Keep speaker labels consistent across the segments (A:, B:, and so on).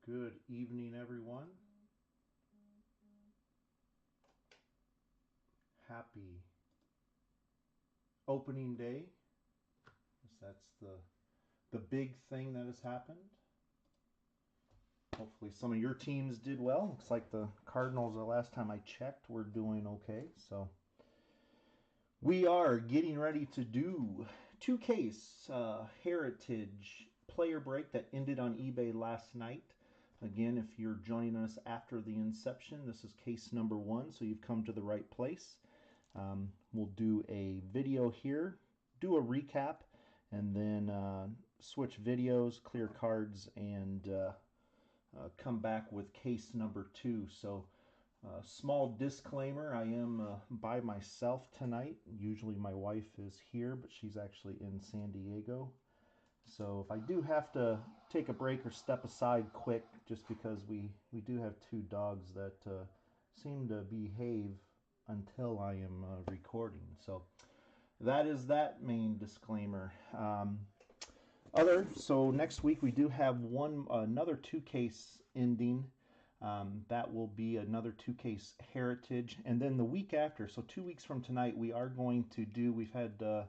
A: Good evening, everyone. Happy opening day. That's the big thing that has happened. Hopefully, some of your teams did well. Looks like the Cardinals, the last time I checked, were doing okay. So we are getting ready to do two-case Heritage player break that ended on eBay last night. Again, if you're joining us after the inception, this is case number 1, so you've come to the right place. We'll do a video here, do a recap, and then switch videos, clear cards, and come back with case number 2. So small disclaimer, I am by myself tonight. Usually my wife is here, but she's actually in San Diego. So if I do have to take a break or step aside quick, just because we do have 2 dogs that seem to behave until I am recording. So that is that main disclaimer. So next week we do have another 2-case ending. That will be another 2-case Heritage. And then the week after, so 2 weeks from tonight, we are going to do, we've had a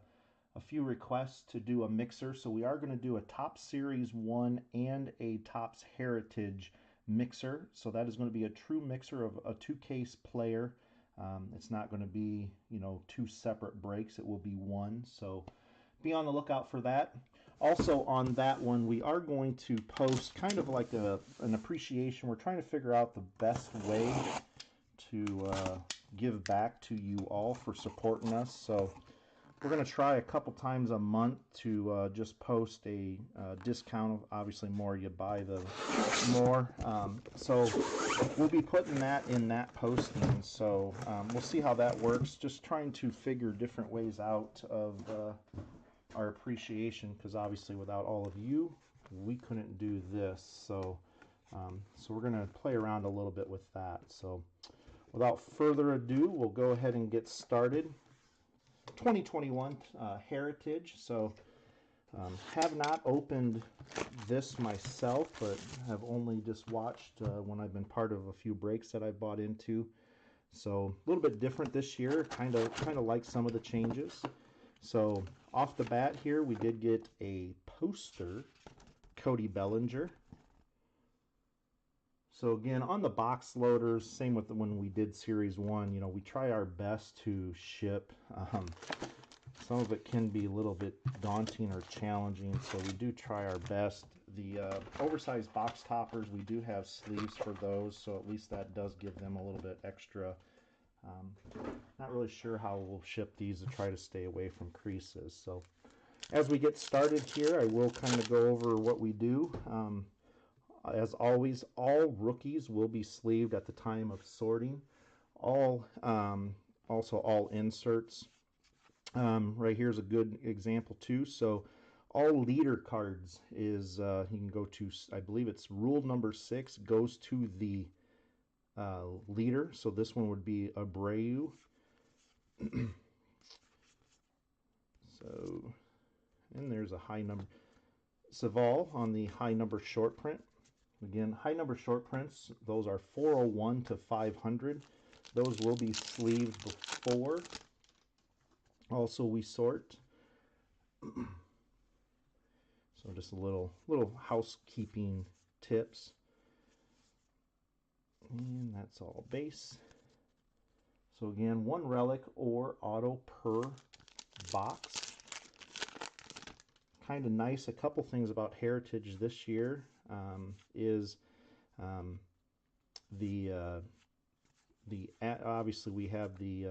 A: few requests to do a mixer. So we are going to do a Topps Series 1 and a Topps Heritage mixer. So that is going to be a true mixer of a 2-case player. It's not going to be, 2 separate breaks. It will be one. So be on the lookout for that. Also on that one, we are going to post kind of like an appreciation. We're trying to figure out the best way to give back to you all for supporting us. So we're going to try a couple times a month to just post a discount. Obviously, more you buy, the more. So we'll be putting that in that posting. So we'll see how that works. Just trying to figure different ways out of our appreciation, because obviously without all of you, we couldn't do this. So we're going to play around a little bit with that. So without further ado, we'll go ahead and get started. 2021 Heritage. So have not opened this myself, but have only just watched when I've been part of a few breaks that I've bought into. So a little bit different this year. Kind of like some of the changes. So off the bat here, we did get a poster, Cody Bellinger. So again, on the box loaders, same with when we did Series 1, we try our best to ship. Some of it can be a little bit daunting or challenging, so we do try our best. The oversized box toppers, we do have sleeves for those, so at least that does give them a little bit extra. Not really sure how we'll ship these to try to stay away from creases. So as we get started here, I will kind of go over what we do. As always, all rookies will be sleeved at the time of sorting. Also all inserts. Right here's a good example too. So all leader cards is, you can go to, I believe it's rule number 6, goes to the leader. So this one would be Abreu. So, and there's a high number. Saval on the high number short print. Again, high number short prints, those are 401 to 500. Those will be sleeved before. Also, we sort. So just a little housekeeping tips. And that's all base. So again, 1 relic or auto per box. Kind of nice. A couple things about Heritage this year is obviously we have the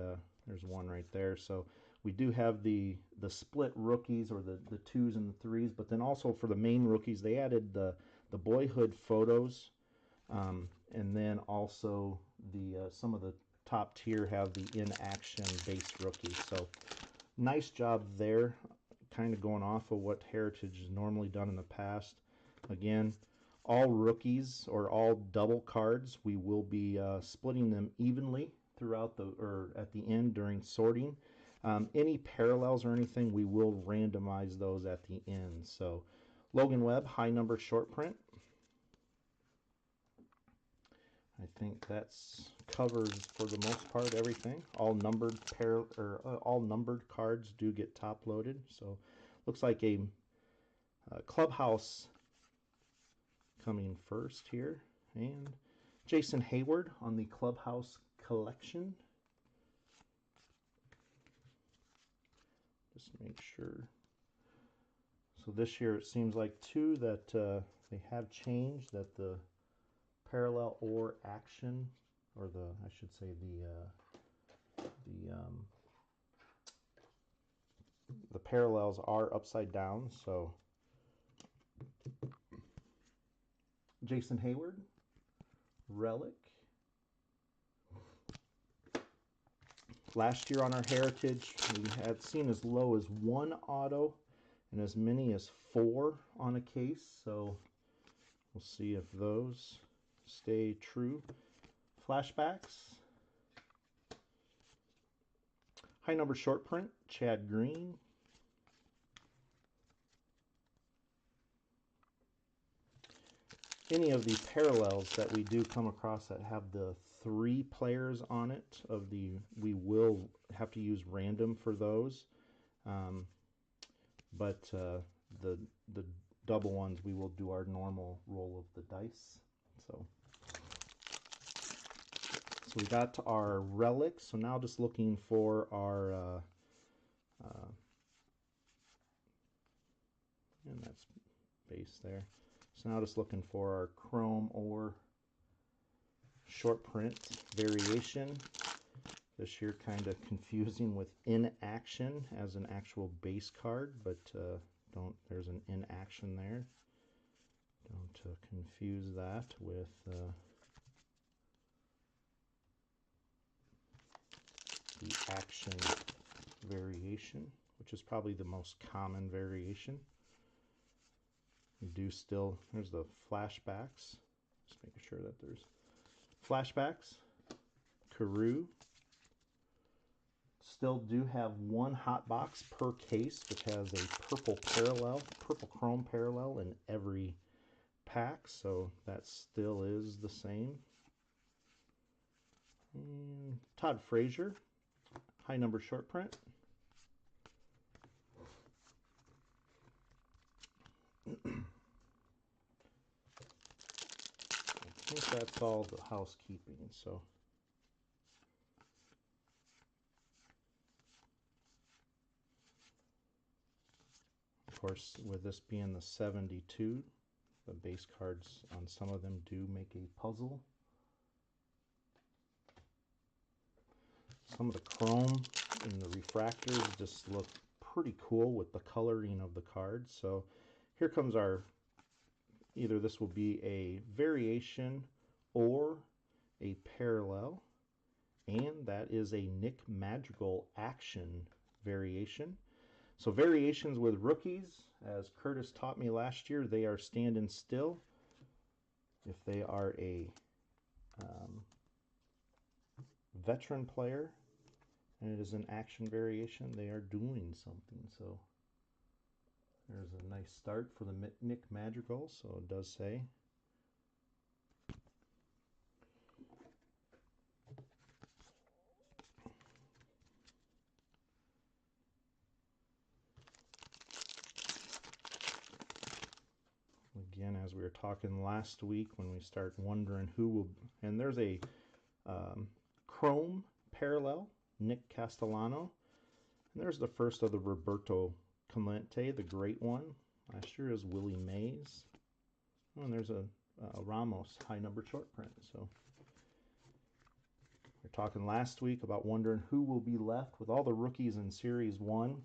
A: there's one right there. So we do have the split rookies, or the 2s and the 3s, but then also for the main rookies they added the boyhood photos, and then also the some of the top tier have the in action base rookies. So nice job there. Kind of going off of what Heritage has normally done in the past. Again, all rookies or all double cards, we will be splitting them evenly throughout at the end during sorting. Any parallels or anything, we will randomize those at the end. So Logan Webb, high number short print. I think that's covers for the most part everything. All numbered all numbered cards do get top loaded. So looks like a clubhouse coming first here, and Jason Hayward on the clubhouse collection. Just make sure. So this year it seems like too that they have changed, that the parallel or action, or I should say the parallels are upside down. So Jason Hayward, Relic. Last year on our Heritage, we had seen as low as 1 auto and as many as 4 on a case. So we'll see if those stay true. Flashbacks. High number short print, Chad Green. Any of the parallels that we do come across that have the 3 players on it, we will have to use random for those. But the double ones, we will do our normal roll of the dice. So we got our relics. So now just looking for our and that's base there. So now just looking for our chrome or short print variation. This year kind of confusing with inaction as an actual base card, but there's an inaction there. Don't confuse that with the action variation, which is probably the most common variation. We do still, there's the flashbacks. Just making sure that there's flashbacks. Carew. Still do have 1 hot box per case, which has a purple chrome parallel in every pack, so that still is the same. And Todd Frazier, high number short print. I think that's all the housekeeping. So of course, with this being the 72, the base cards on some of them do make a puzzle. Some of the chrome and the refractors just look pretty cool with the coloring of the cards. So here comes our, either this will be a variation or a parallel, and that is a Nick Madrigal action variation. So variations with rookies, as Curtis taught me last year, they are standing still. If they are a veteran player and it is an action variation, they are doing something. So there's a nice start for the Nick Madrigal, so it does say. Again, as we were talking last week, when we start wondering who will, and there's a chrome parallel, Nick Castellano, and there's the first of the Roberto Clemente, the great one. Last year is Willie Mays. Oh, and there's a Ramos high number short print. So we were talking last week about wondering who will be left with all the rookies in Series 1.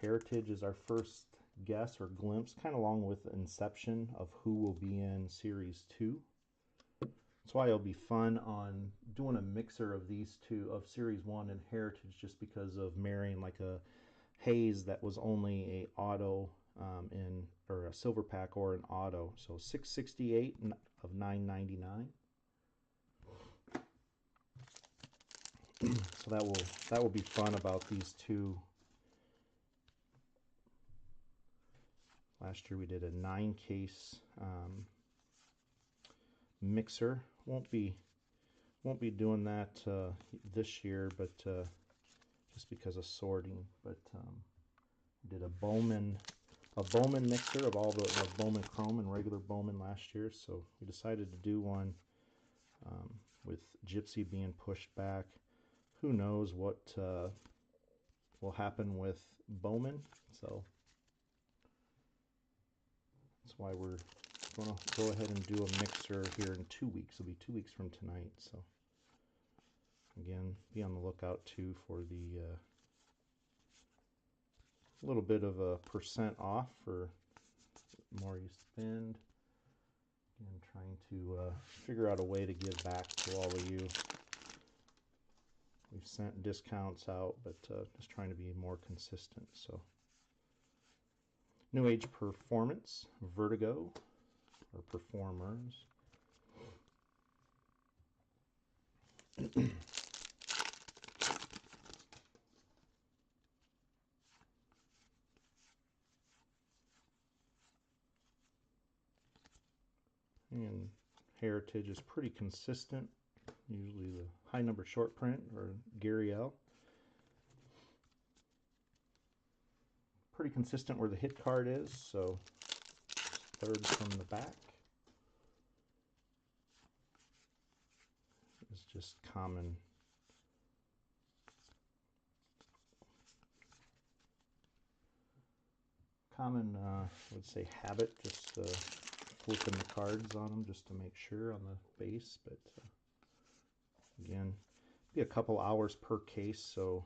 A: Heritage is our first guess or glimpse, kind of along with Inception, of who will be in Series 2. That's why it'll be fun on doing a mixer of these two, of Series 1 and Heritage, just because of marrying like a Hayes that was only a auto or a silver pack or an auto. So $668 of $9.99. So that will be fun about these two. Last year we did a 9-case mixer. Won't be doing that this year, but just because of sorting. But did a Bowman mixer of all the Bowman Chrome and regular Bowman last year, so we decided to do one with Gypsy being pushed back. Who knows what will happen with Bowman, so that's why we're going to go ahead and do a mixer here in 2 weeks. It'll be 2 weeks from tonight, so again, be on the lookout too for the little bit of a % off for the more you spend. And trying to figure out a way to give back to all of you. We've sent discounts out, but just trying to be more consistent. So, New Age Performance, Vertigo, or Performers. And Heritage is pretty consistent. Usually the high number short print or Gary L. Pretty consistent where the hit card is, so third from the back is just common. I would say habit, just flipping the cards on them just to make sure on the base, but again, be a couple hours per case, so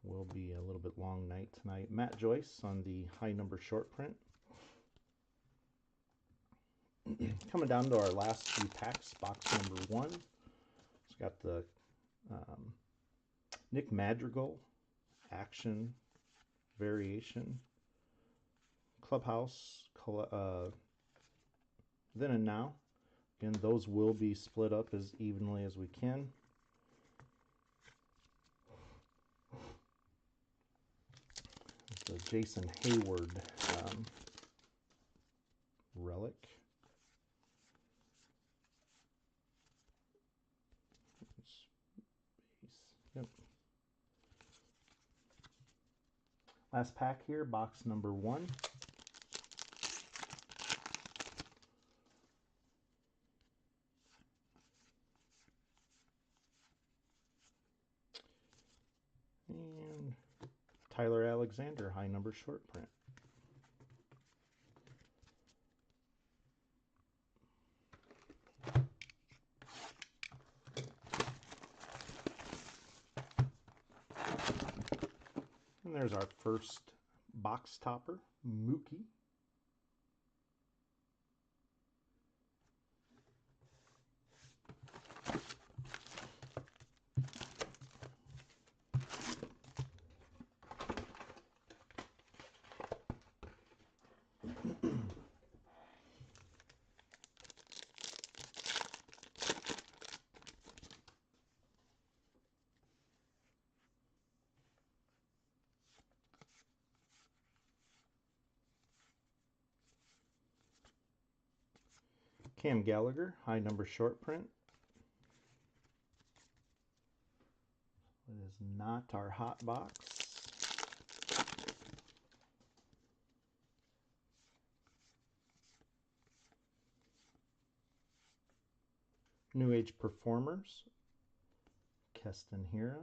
A: will be a little bit long night tonight. Matt Joyce on the high number short print. Coming down to our last few packs, box number 1. It's got the Nick Madrigal Action Variation, Clubhouse, Then and Now. Again, those will be split up as evenly as we can. The Jason Hayward Relic. Yep. Last pack here, box number 1. And Tyler Alexander, high number short print. And there's our first box topper, Mookie. Cam Gallagher, high number short print. It is not our hot box. New Age Performers, Keston Hira.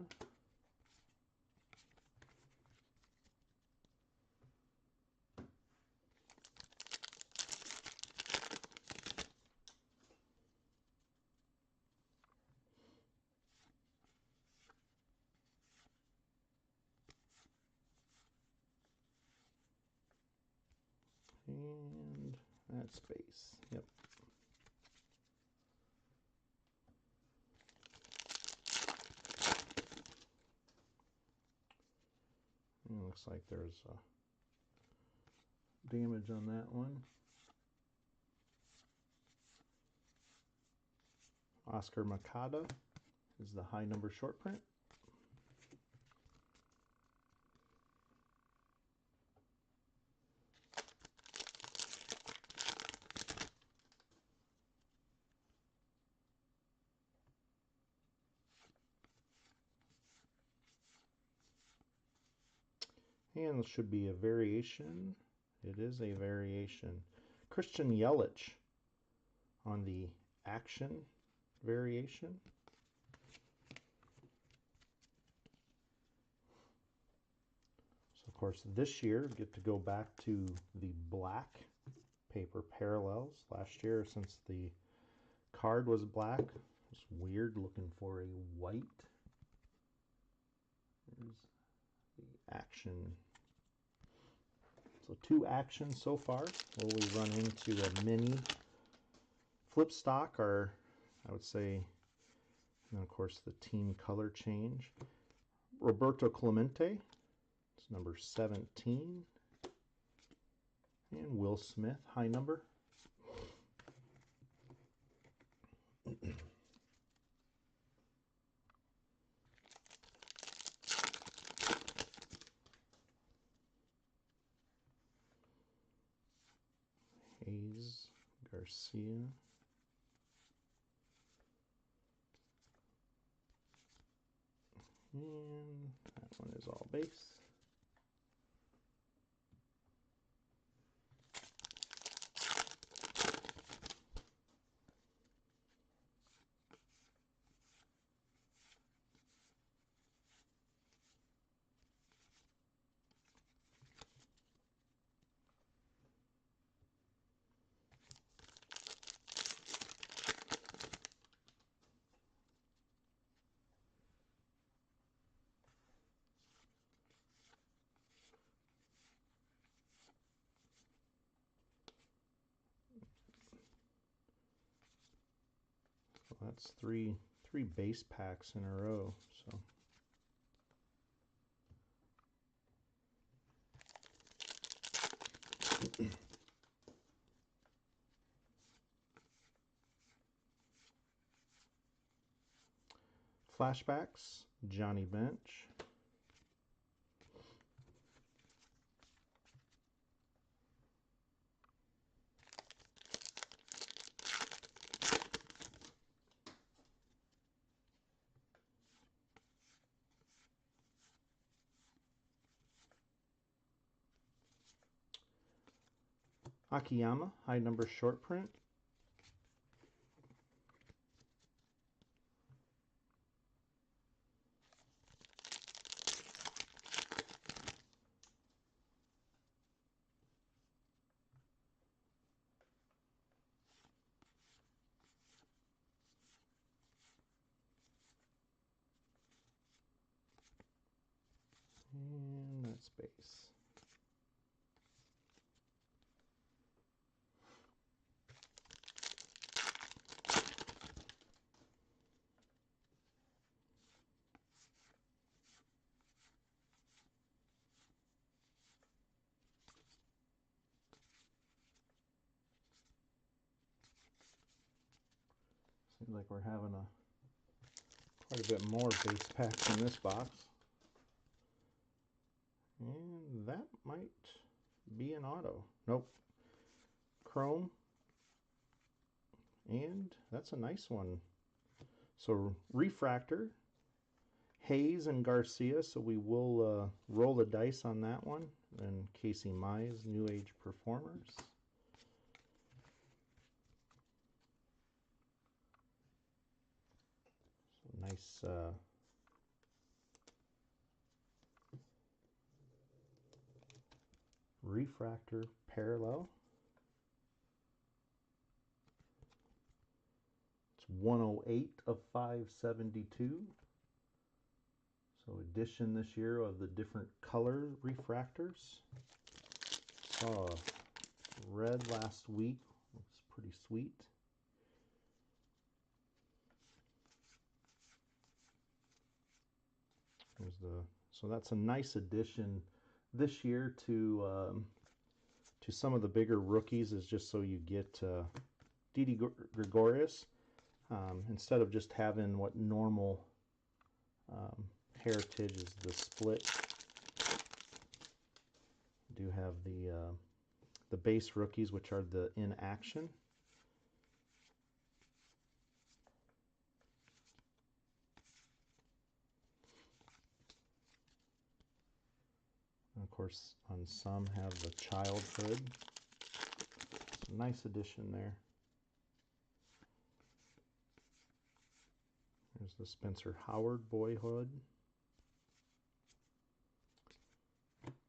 A: And that space, yep. And it looks like there's damage on that one. Oscar Mercado is the high number short print. And this should be a variation. It is a variation. Christian Yelich on the action variation. So of course this year get to go back to the black paper parallels. Last year, since the card was black, it's weird looking for a white. There's the action. So 2 actions so far. Will we run into a mini flip stock, or I would say, and of course the team color change. Roberto Clemente, it's number 17. And Will Smith, high number. Hayes, Garcia. And that one is all base. So that's three base packs in a row. So flashbacks, Johnny Bench. Akiyama, high number short print. And that's base. Seems like we're having quite a bit more base packs in this box. And that might be an auto. Nope. Chrome. And that's a nice one. So refractor, Hayes and Garcia. So we will roll the dice on that one. And Casey Mize, New Age Performers. So nice refractor parallel. It's 108 of 572. So addition this year of the different color refractors. Saw red last week. Looks pretty sweet. There's so that's a nice addition this year to some of the bigger rookies, is just so you get Didi Gregorius, instead of just having what normal Heritage is the split. You do have the base rookies, which are the in action. Of course, on some have the childhood. It's a nice addition there. There's the Spencer Howard boyhood.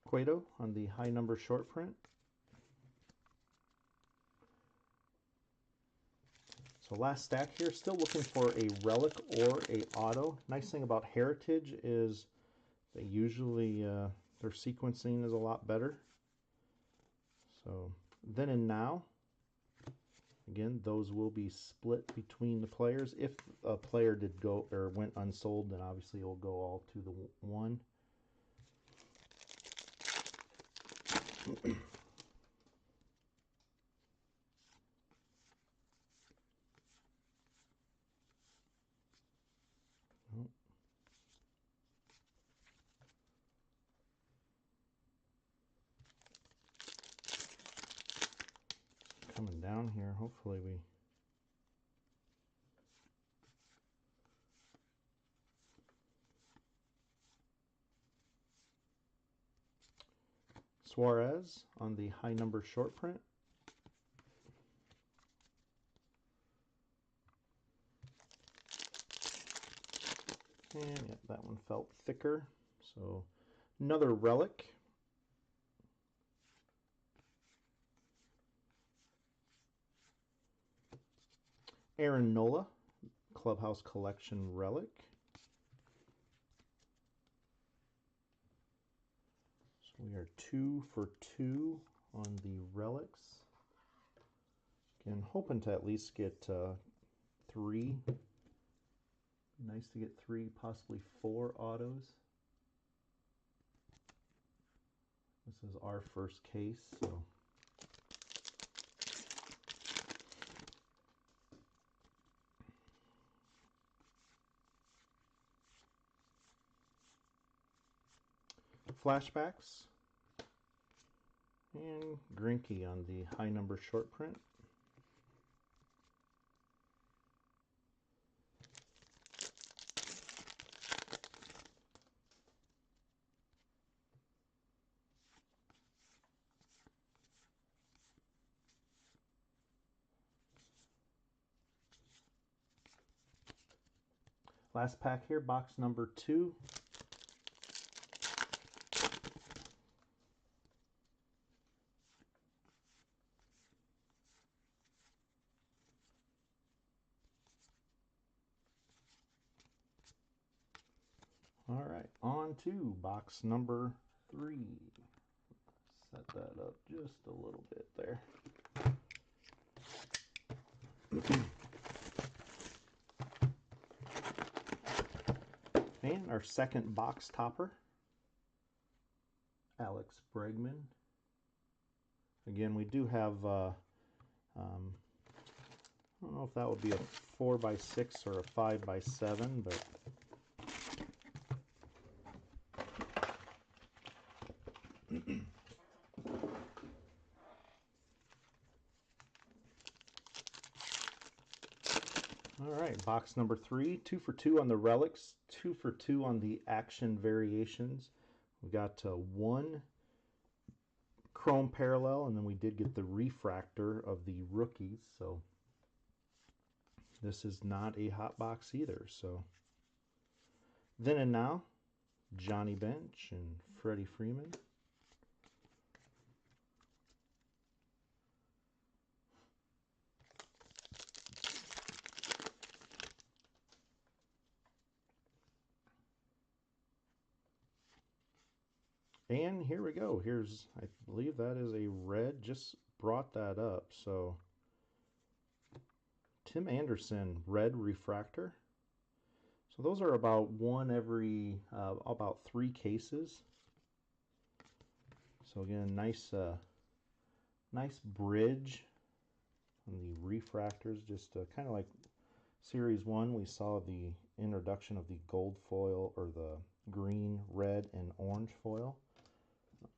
A: Cueto on the high number short print. So last stack here, still looking for a relic or a auto. Nice thing about Heritage is they usually, their sequencing is a lot better. So then and now, again, those will be split between the players. If a player did go or went unsold, then obviously it will go all to the one. Coming down here, hopefully we Suarez on the high number short print. And yeah, that one felt thicker. So another relic. Aaron Nola, Clubhouse Collection relic. So we are 2 for 2 on the relics. Again, hoping to at least get 3. Nice to get 3, possibly 4 autos. This is our first case, so. Flashbacks. And Grinky on the high number short print. Last pack here, box number 2. All right, on to box number 3. Set that up just a little bit there. And our second box topper, Alex Bregman. Again, we do have, I don't know if that would be a 4x6 or a 5x7, but all right, box number 3, 2 for 2 on the relics, 2 for 2 on the action variations. We got 1 chrome parallel, and then we did get the refractor of the rookies, so this is not a hot box either. So then and now, Johnny Bench and Freddie Freeman. And here we go. Here's, I believe that is a red. Just brought that up. So Tim Anderson, red refractor. So those are about one every, about 3 cases. So again, nice, nice bridge on the refractors. Just kind of like Series 1, we saw the introduction of the gold foil, or the green, red, and orange foil.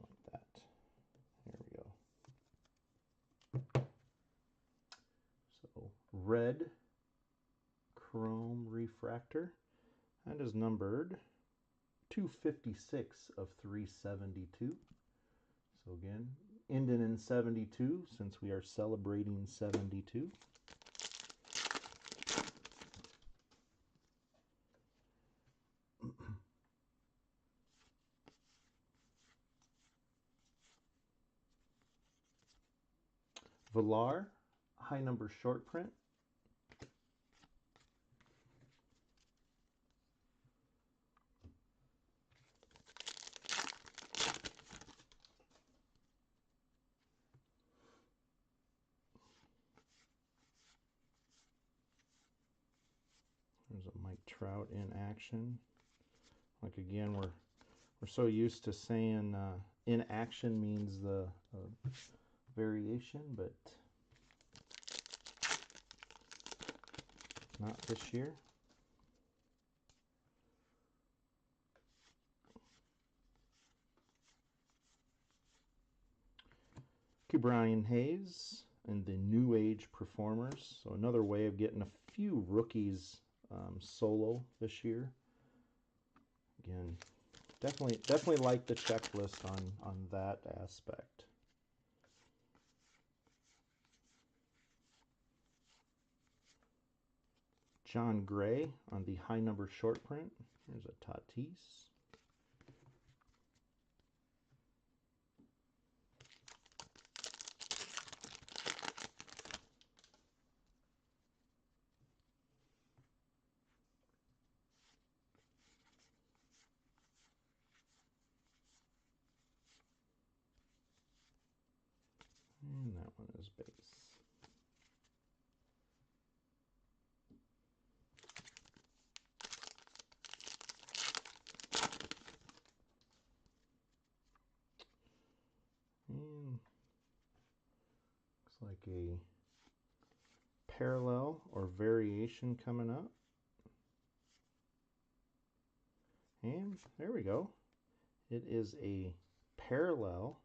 A: Like that. There we go. So red chrome refractor. That is numbered 256 of 372. So again, ending in 72 since we are celebrating 72. Villar, high number short print. There's a Mike Trout in action. Like again, we're so used to saying in action means the variation, but not this year. Brian Hayes and the New Age Performers. So another way of getting a few rookies solo this year. Again, definitely like the checklist on that aspect. John Gray on the high number short print. There's a Tatis. And that one is base. And looks like a parallel or variation coming up. And there we go. It is a parallel.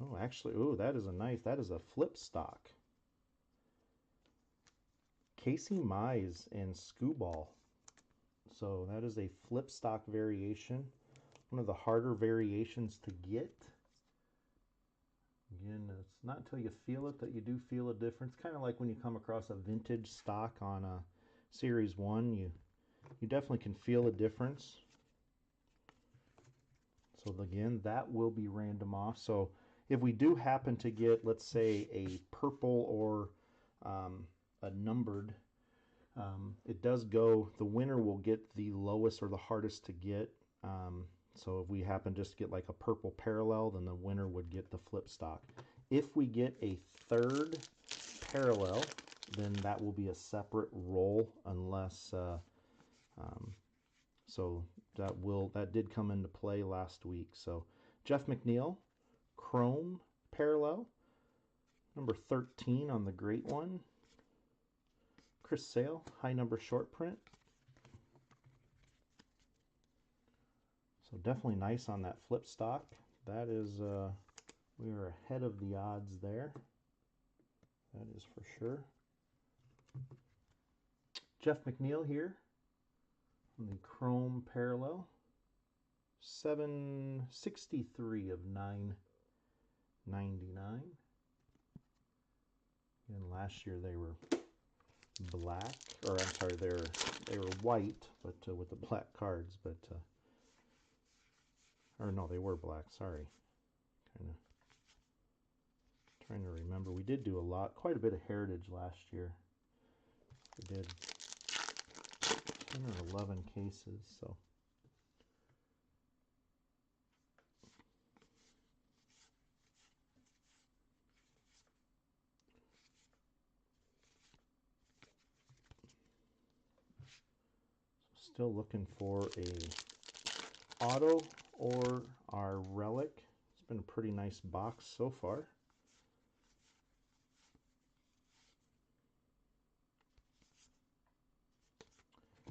A: Oh, actually, oh, that is a nice, that is a flip stock. Casey Mize and Scooball. So that is a flip stock variation. One of the harder variations to get. Again, it's not until you feel it that you do feel a difference. Kind of like when you come across a vintage stock on a Series 1, you definitely can feel a difference. So again, that will be random off. So if we do happen to get, let's say, a purple or a numbered, it does go, the winner will get the lowest or the hardest to get. So if we happen just to get like a purple parallel, then the winner would get the flip stock. If we get a third parallel, then that will be a separate roll unless, so that did come into play last week. So Jeff McNeil, Chrome parallel, number 13 on the great one. Chris Sale, high number short print. So definitely nice on that flip stock. That is, we are ahead of the odds there. That is for sure. Jeff McNeil here on the Chrome parallel. 763 of 999. And last year they were black, or I'm sorry, they were white, but with the black cards, but or no, they were black. Sorry, kind of trying to remember. We did do quite a bit of heritage last year. We did 10 or 11 cases, so. Still looking for a auto or our relic. It's been a pretty nice box so far.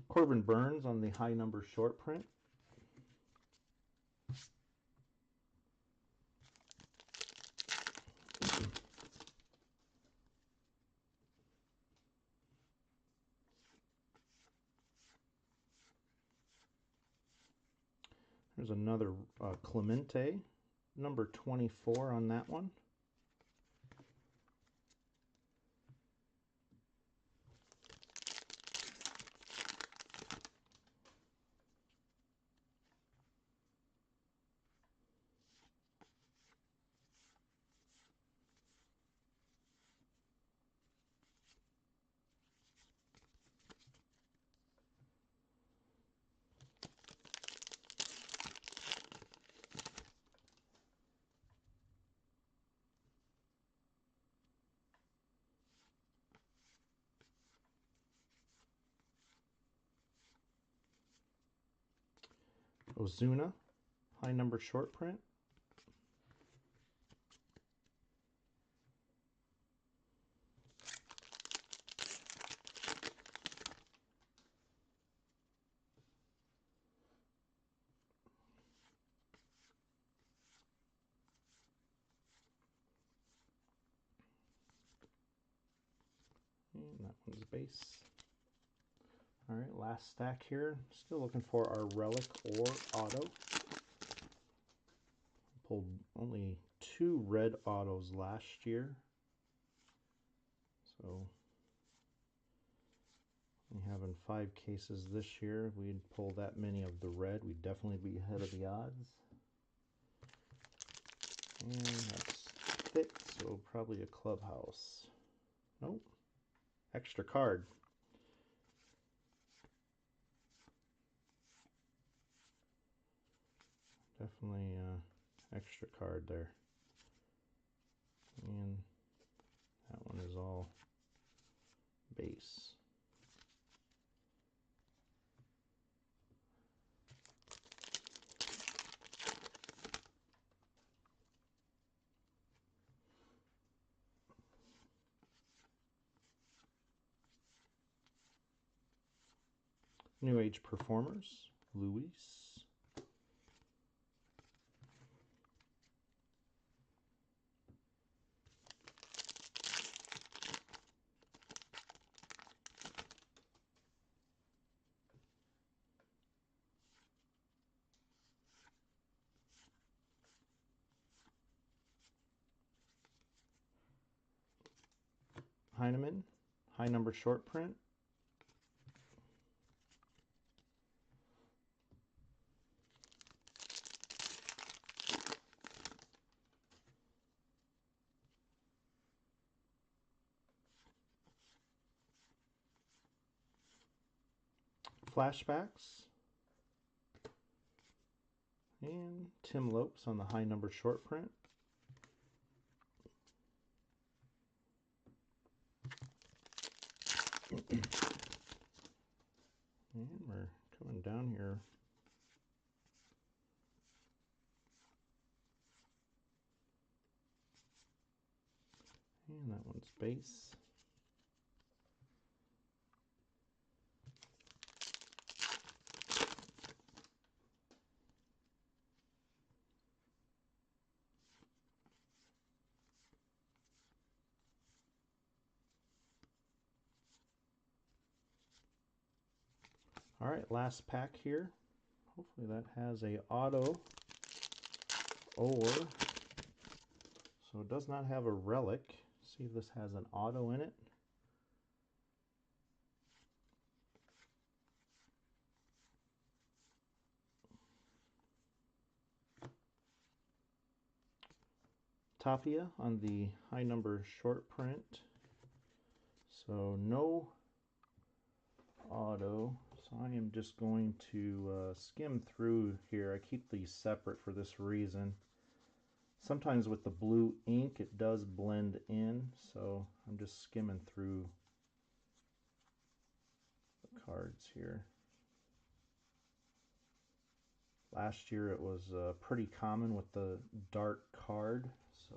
A: Corbin Burns on the high number short print. There's another Clemente, number 24 on that one. Ozuna, high number short print. And that one's base. All right, last stack here. Still looking for our relic or auto. Pulled only 2 red autos last year. So we having 5 cases this year. If we'd pull that many of the red, we'd definitely be ahead of the odds. And that's thick, so probably a clubhouse. Nope. Extra card. Definitely extra card there. And that one is all base. New Age Performers, Luis. Heineman, high number short print. Flashbacks. And Tim Lopes on the high number short print. And we're coming down here. And that one's base. All right, last pack here. Hopefully that has a auto or, so it does not have a relic. See if this has an auto in it. Tapia on the high number short print. So no auto. So I am just going to skim through here. I keep these separate for this reason. Sometimes with the blue ink it does blend in, so I'm just skimming through the cards here. Last year it was pretty common with the dark card, so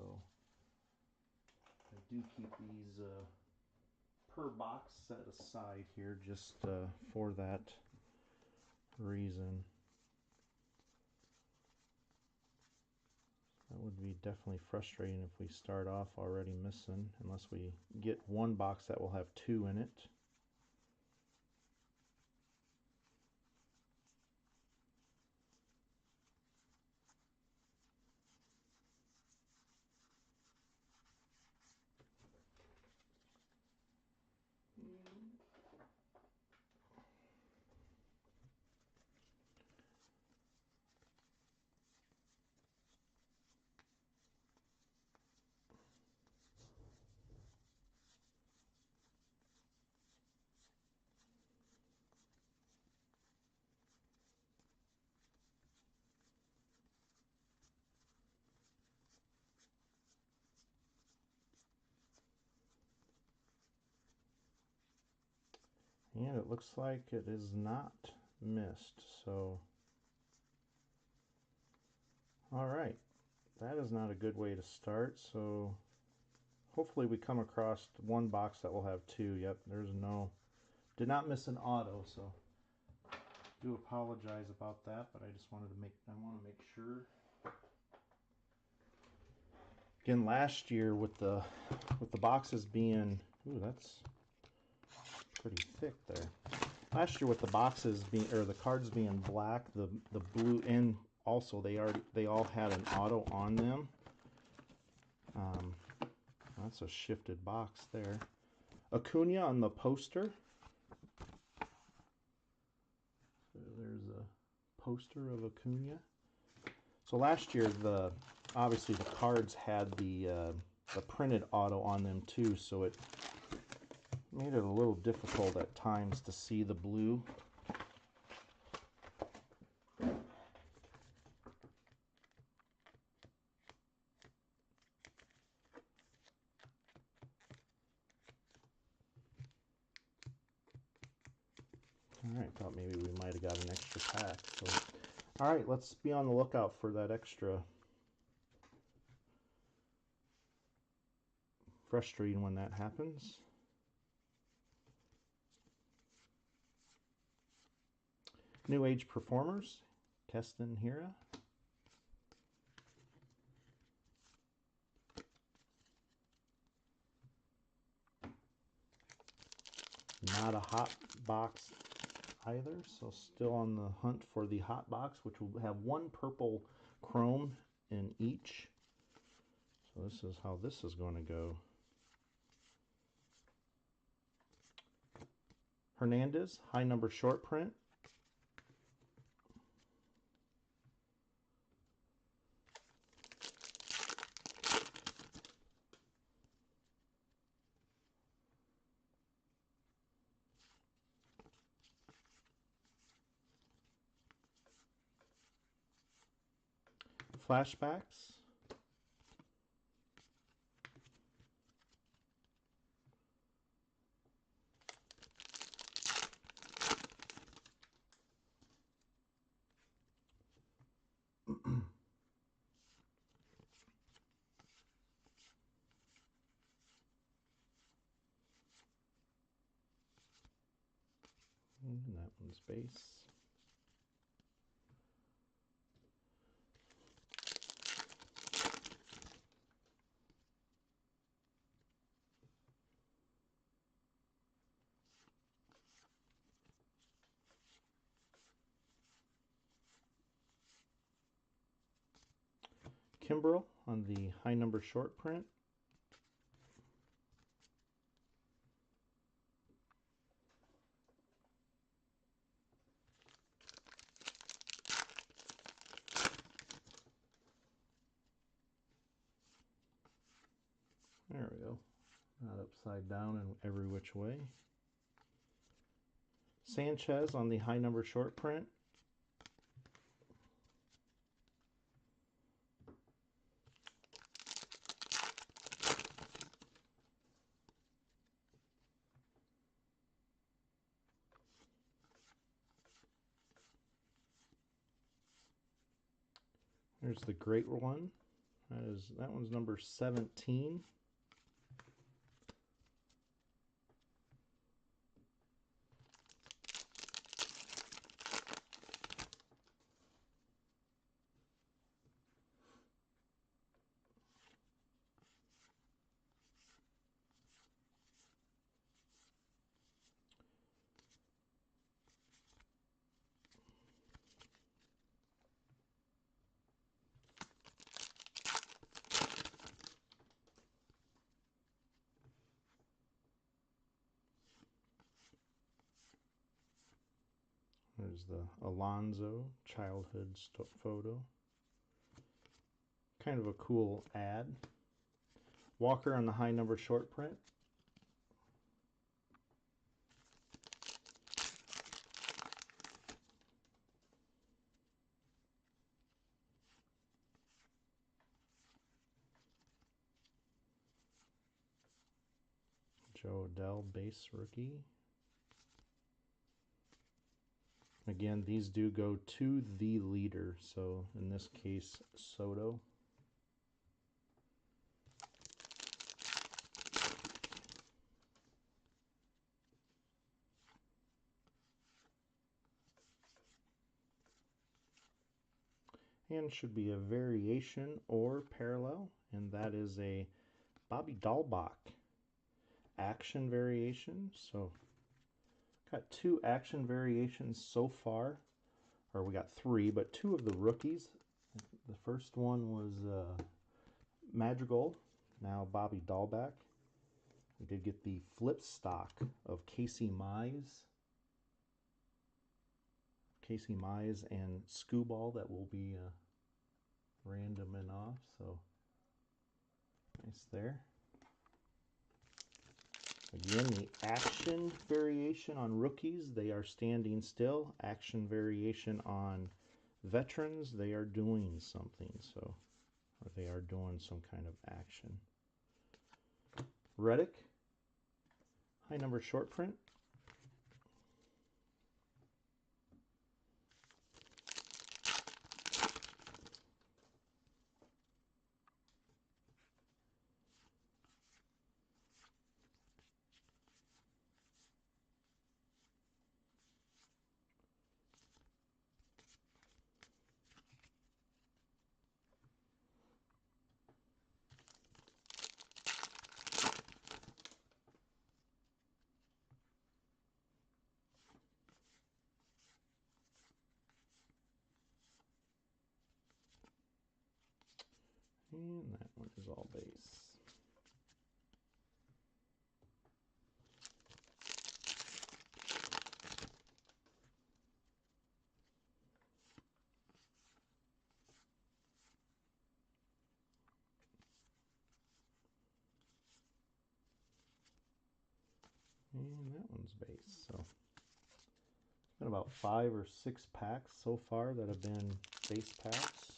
A: I do keep these per box set aside here just for that reason. That would be definitely frustrating if we start off already missing, unless we get one box that will have 2 in it. And it looks like it is not missed. So, all right, that is not a good way to start. So hopefully we come across one box that will have two. Yep, there's no, did not miss an auto. So do apologize about that, but I just wanted to want to make sure. Again, last year with the boxes being, ooh, that's pretty thick there. Last year with the boxes being, or the cards being black, the blue, and also they all had an auto on them. That's a shifted box there. Acuna on the poster. So there's a poster of Acuna. So last year obviously the cards had the printed auto on them too, so it made it a little difficult at times to see the blue. Alright, thought maybe we might have got an extra pack. So, alright, let's be on the lookout for that extra. Frustrating when that happens. New Age Performers, Keston Hira. Not a hot box either, so still on the hunt for the hot box, which will have one purple chrome in each. So this is how this is going to go. Hernandez, high number short print. Flashbacks. And that one's base. Kimbrel on the high number short print. There we go. Not upside down and every which way. Sanchez on the high number short print. There's the great one. That one's number 17. There's the Alonso childhood photo. Kind of a cool ad. Walker on the high number short print. Joe Adell base rookie. Again, these do go to the leader, so in this case, Soto. And should be a variation or parallel, and that is a Bobby Dahlbach action variation. So got 2 action variations so far, or we got 3, but 2 of the rookies. The first one was Madrigal, now Bobby Dahlbach. We did get the flip stock of Casey Mize. Casey Mize and Skubal that will be randoming off, so nice there. Again, the action variation on rookies, they are standing still. Action variation on veterans, they are doing something, so, or they are doing some kind of action. Relic, high number short print. And that one is all base. And that one's base. So it's been about 5 or 6 packs so far that have been base packs.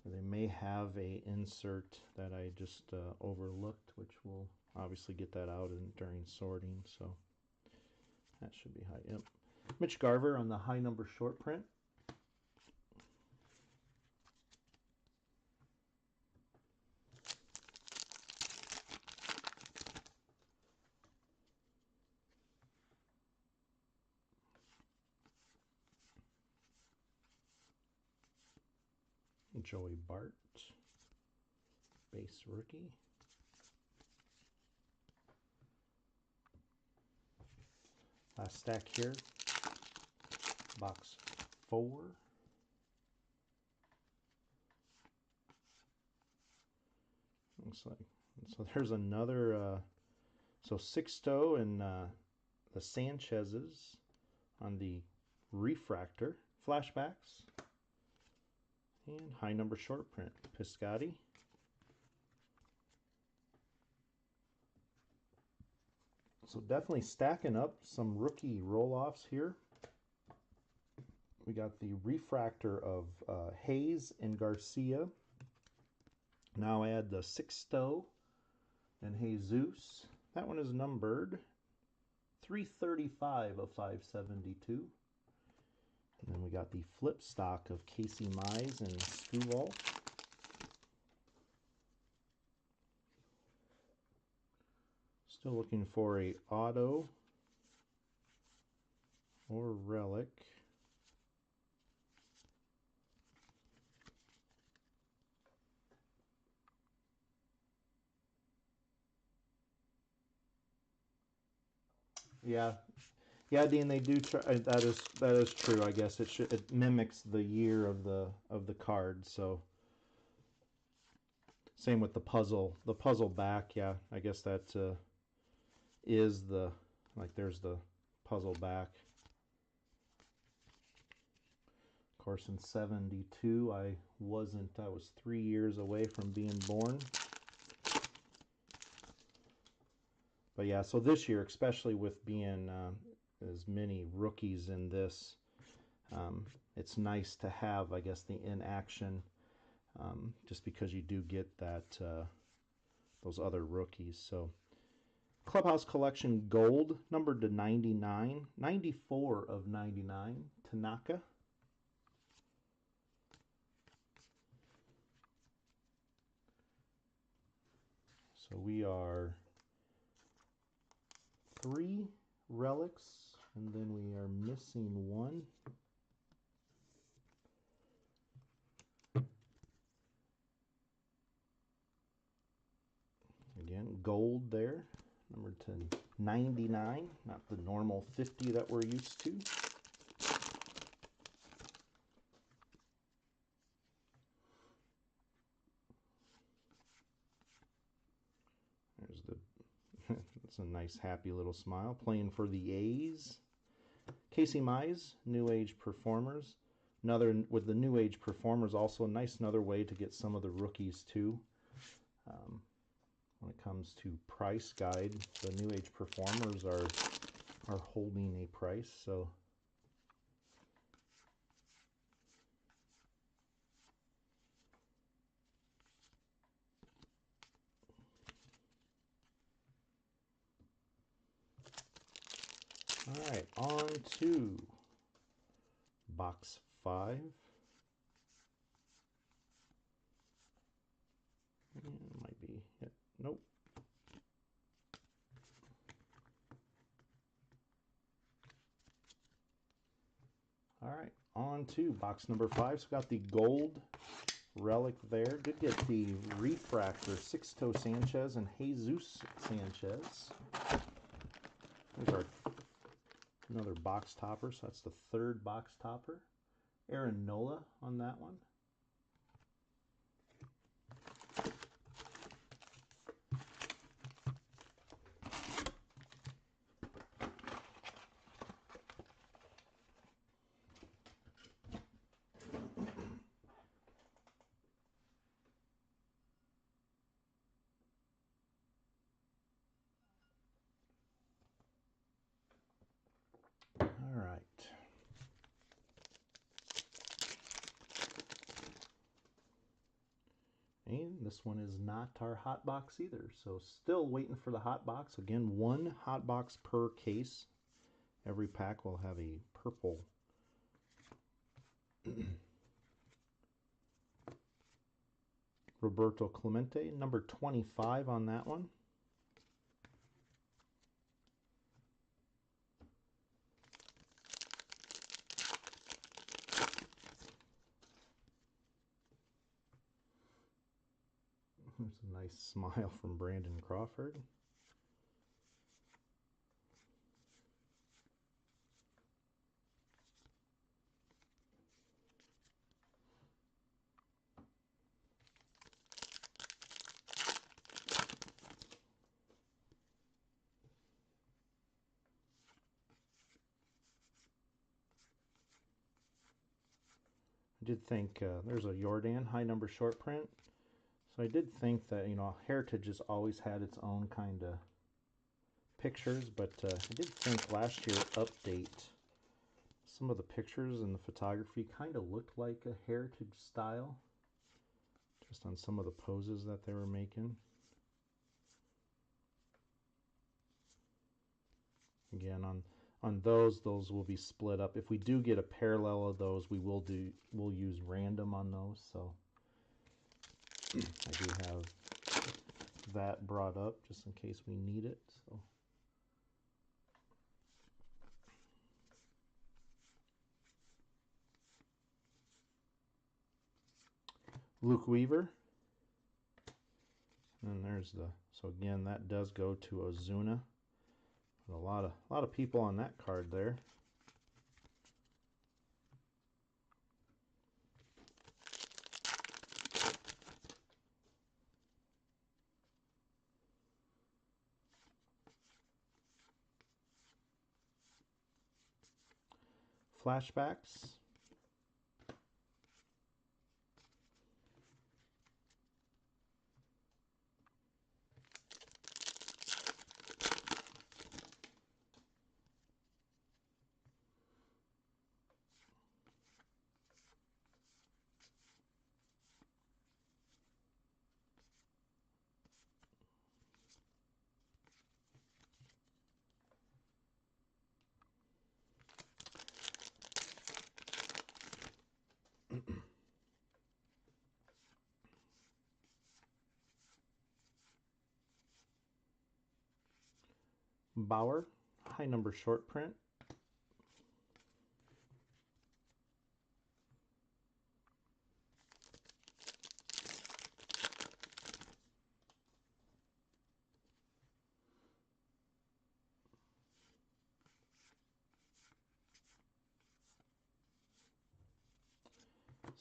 A: They may have a insert that I just overlooked, which we'll obviously get that out during sorting. So that should be high. Yep. Mitch Garver on the high number short print. Joey Bart, base rookie. Last stack here, box 4. Looks like, so there's another, so Sixto and the Sanchez's on the refractor flashbacks. And high number short print, Piscotty. So definitely stacking up some rookie roll-offs here. We got the refractor of Hayes and Garcia. Now add the Sixto and Jesus. That one is numbered 335 of 572. And then we got the flip stock of Casey Mize and Skubal. Still looking for a auto or relic. Yeah, Dean. They do try. That is true. I guess it mimics the year of the card. So same with the puzzle. The puzzle back. Yeah, I guess that is the, like, there's the puzzle back. Of course, in '72, I was 3 years away from being born. But yeah, so this year, especially with being as many rookies in this, it's nice to have, I guess, the inaction, just because you do get that those other rookies. So Clubhouse Collection Gold, numbered to 99. 94 of 99, Tanaka. So we are 3 relics, and then we are missing 1. Again, gold there, numbered to 99, not the normal 50 that we're used to. There's the, it's a nice happy little smile, playing for the A's. Casey Mize, New Age Performers. Another, with the New Age Performers, also a nice another way to get some of the rookies too. When it comes to price guide, the New Age Performers are holding a price, so all right, on to box 5. Might be, yeah, nope. All right, on to box number 5. So we got the gold relic there. Did get the refractor, Sixto Sanchez and Jesus Sanchez. There's our another box topper, so that's the 3rd box topper. Aaron Nola on that one. All right. And this one is not our hot box either. So still waiting for the hot box. Again, 1 hot box per case. Every pack will have a purple Roberto Clemente, number 25 on that one. There's a nice smile from Brandon Crawford. I did think there's a Jordan high number short print. So I did think that, you know, Heritage has always had its own kind of pictures, but I did think last year update, some of the pictures and the photography kind of looked like a Heritage style, just on some of the poses that they were making. Again, on those will be split up. If we do get a parallel of those, we'll use random on those. So I do have that brought up just in case we need it. So Luke Weaver, and there's the, so again that does go to Ozuna. A lot of people on that card there. Flashbacks. Bauer, high number short print.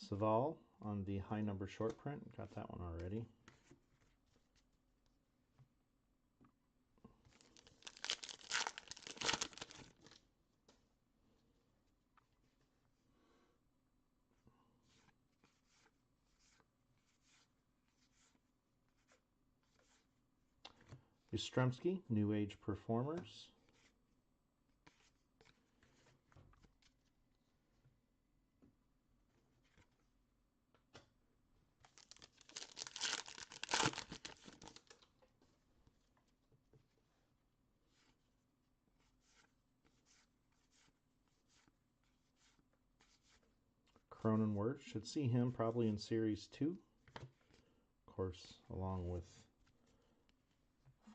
A: Saval on the high number short print. Got that one already. Yastrzemski, New Age Performers. Cronenworth, should see him probably in Series 2. Of course, along with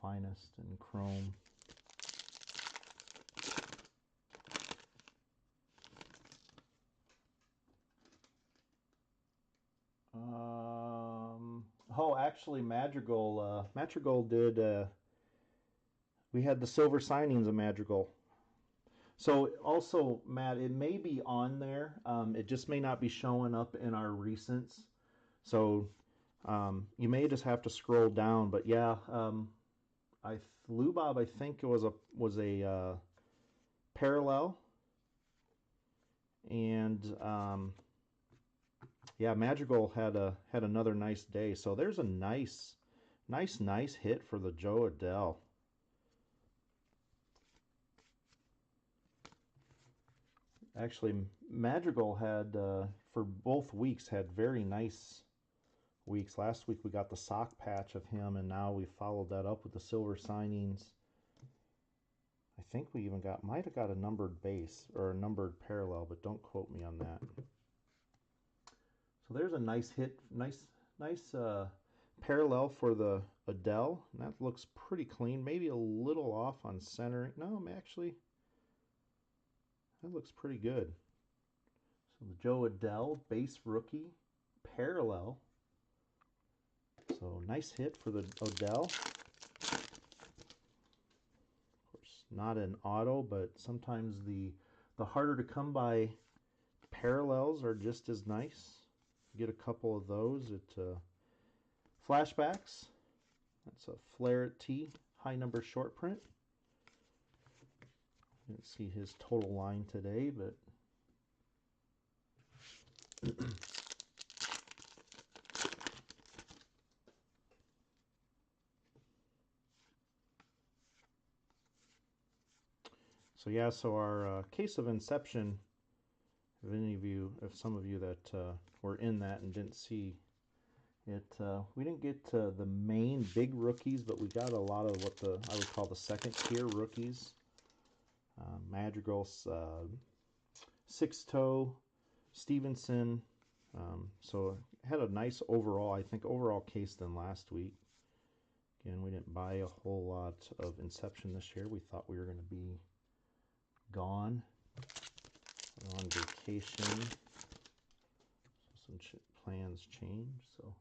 A: Finest and Chrome. Oh, actually, Madrigal. Madrigal did. We had the silver signings of Madrigal. So also, Matt, it may be on there. It just may not be showing up in our recents. So you may just have to scroll down. But yeah, Lubob, I think it was a parallel, and yeah, Madrigal had another nice day. So there's a nice hit for the Joe Adele. Actually, Madrigal had for both weeks had very nice weeks. Last week we got the sock patch of him, and now we followed that up with the silver signings. I think we even might have got a numbered base or a numbered parallel, but don't quote me on that. So there's a nice hit, nice parallel for the Adele, and that looks pretty clean. Maybe a little off on centering. No, actually, that looks pretty good. So the Joe Adele base rookie parallel. So nice hit for the Odell. Of course, not an auto, but sometimes the harder to come by parallels are just as nice. Get a couple of those at flashbacks. That's a Flair T high number short print. Didn't see his total line today, but so yeah, so our case of Inception, if some of you that were in that and didn't see it, we didn't get the main big rookies, but we got a lot of what I would call the second tier rookies. Madrigal's, Sixto, Stevenson. So had a nice overall case than last week. Again, we didn't buy a whole lot of Inception this year. We thought we were going to be gone on vacation. So some plans change. So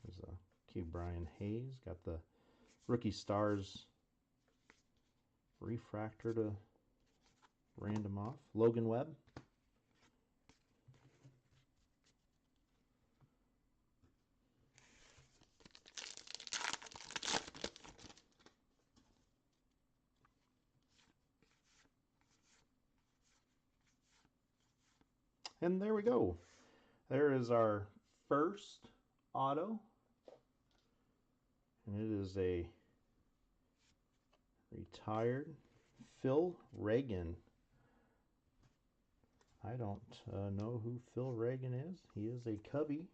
A: there's a Q Brian Hayes. Got the Rookie Stars refractor to random off. Logan Webb. And there we go. There is our first auto. And it is a retired Phil Reagan. I don't know who Phil Reagan is. He is a Cubby.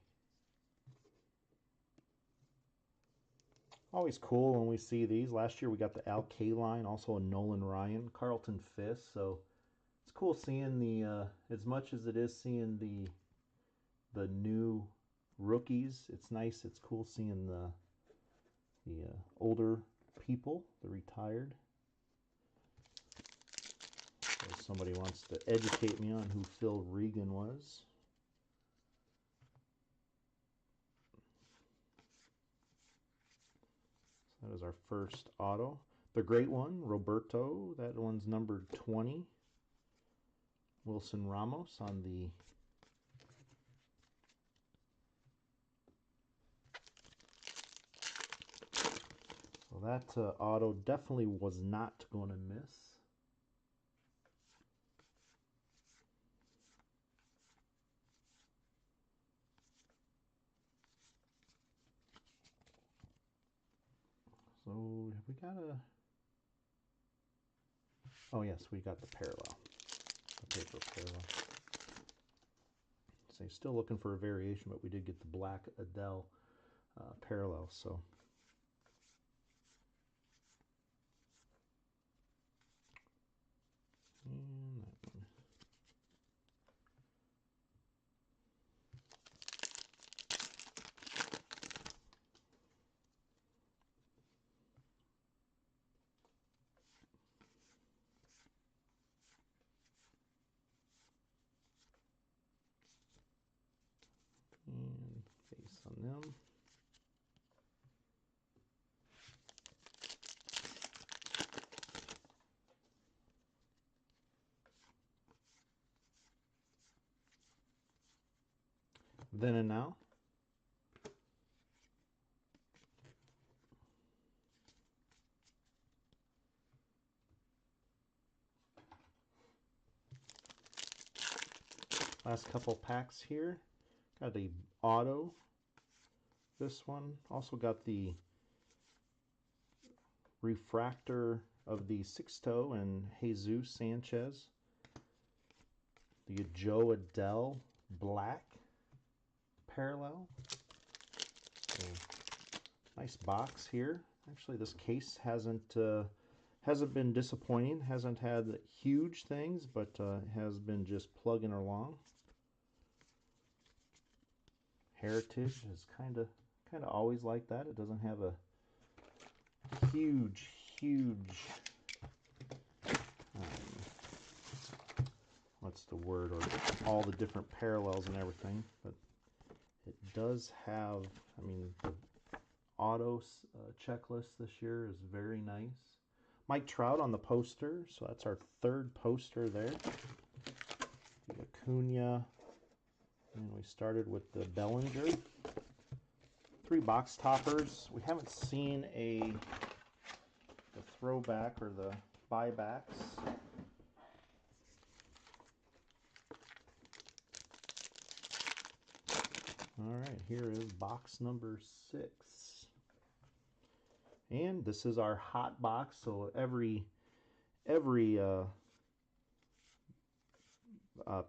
A: Always cool when we see these. Last year we got the Al Kaline, also a Nolan Ryan, Carlton Fisk. So it's cool seeing the as much as it is seeing the new rookies. It's nice. It's cool seeing the older people, the retired. So somebody wants to educate me on who Phil Regan was. So that is our first auto. The great one, Roberto, that one's numbered 20. Wilson Ramos on the so that auto definitely was not going to miss. So have we got a... Oh yes, we got the parallel, the paper parallel. So still looking for a variation, but we did get the black Adele parallel. So and that one. And face on them. Then and now. Last couple packs here. Got the auto. This one also got the refractor of the Sixto and Jesus Sanchez. The Joe Adele black parallel. So, nice box here. Actually, this case hasn't been disappointing. Hasn't had huge things, but has been just plugging along. Heritage is kind of always like that. It doesn't have a huge what's the word, or all the different parallels and everything, but it does have, I mean, the auto checklist this year is very nice. Mike Trout on the poster, so that's our third poster there. The Acuna, and we started with the Bellinger. 3 box toppers. We haven't seen the throwback or the buybacks. All right, here is box number 6. And this is our hot box, so every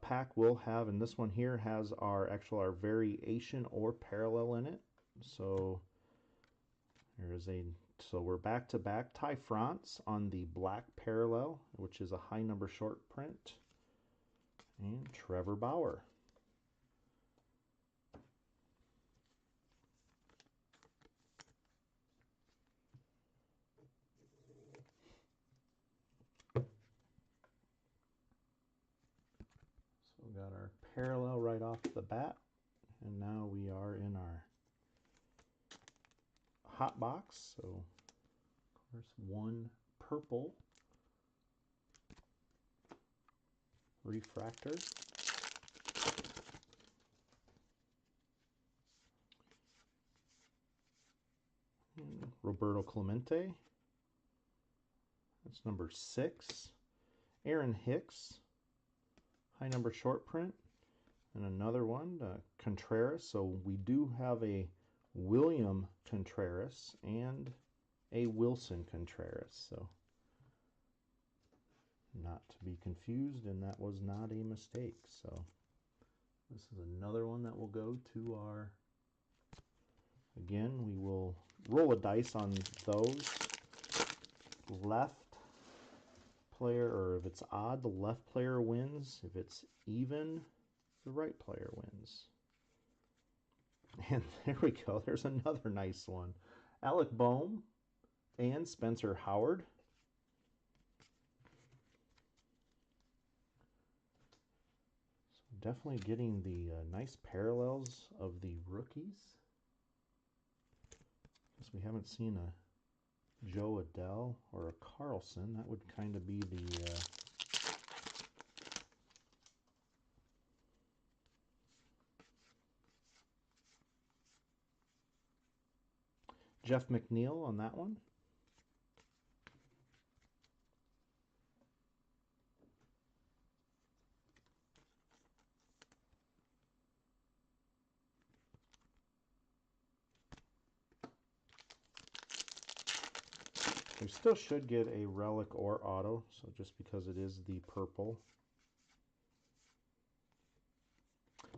A: pack will have, and this one here has our variation or parallel in it. So so we're back to back. Ty France on the black parallel, which is a high number short print, and Trevor Bauer. So we got our parallel right off the bat, and now we are in our hot box. So of course, one purple refractor. And Roberto Clemente. That's number 6. Aaron Hicks, high number short print. And another one, Contreras. So we do have a William Contreras and a Wilson Contreras. So not to be confused, and that was not a mistake. So this is another one that will go to our, again, we will roll a dice on those. Left player, or if it's odd, the left player wins. If it's even, the right player wins. And there we go. There's another nice one. Alec Boehm, and Spencer Howard. So definitely getting the nice parallels of the rookies. Guess we haven't seen a Joe Adell or a Carlson. That would kind of be the Jeff McNeil on that one. We still should get a relic or auto, so just because it is the purple.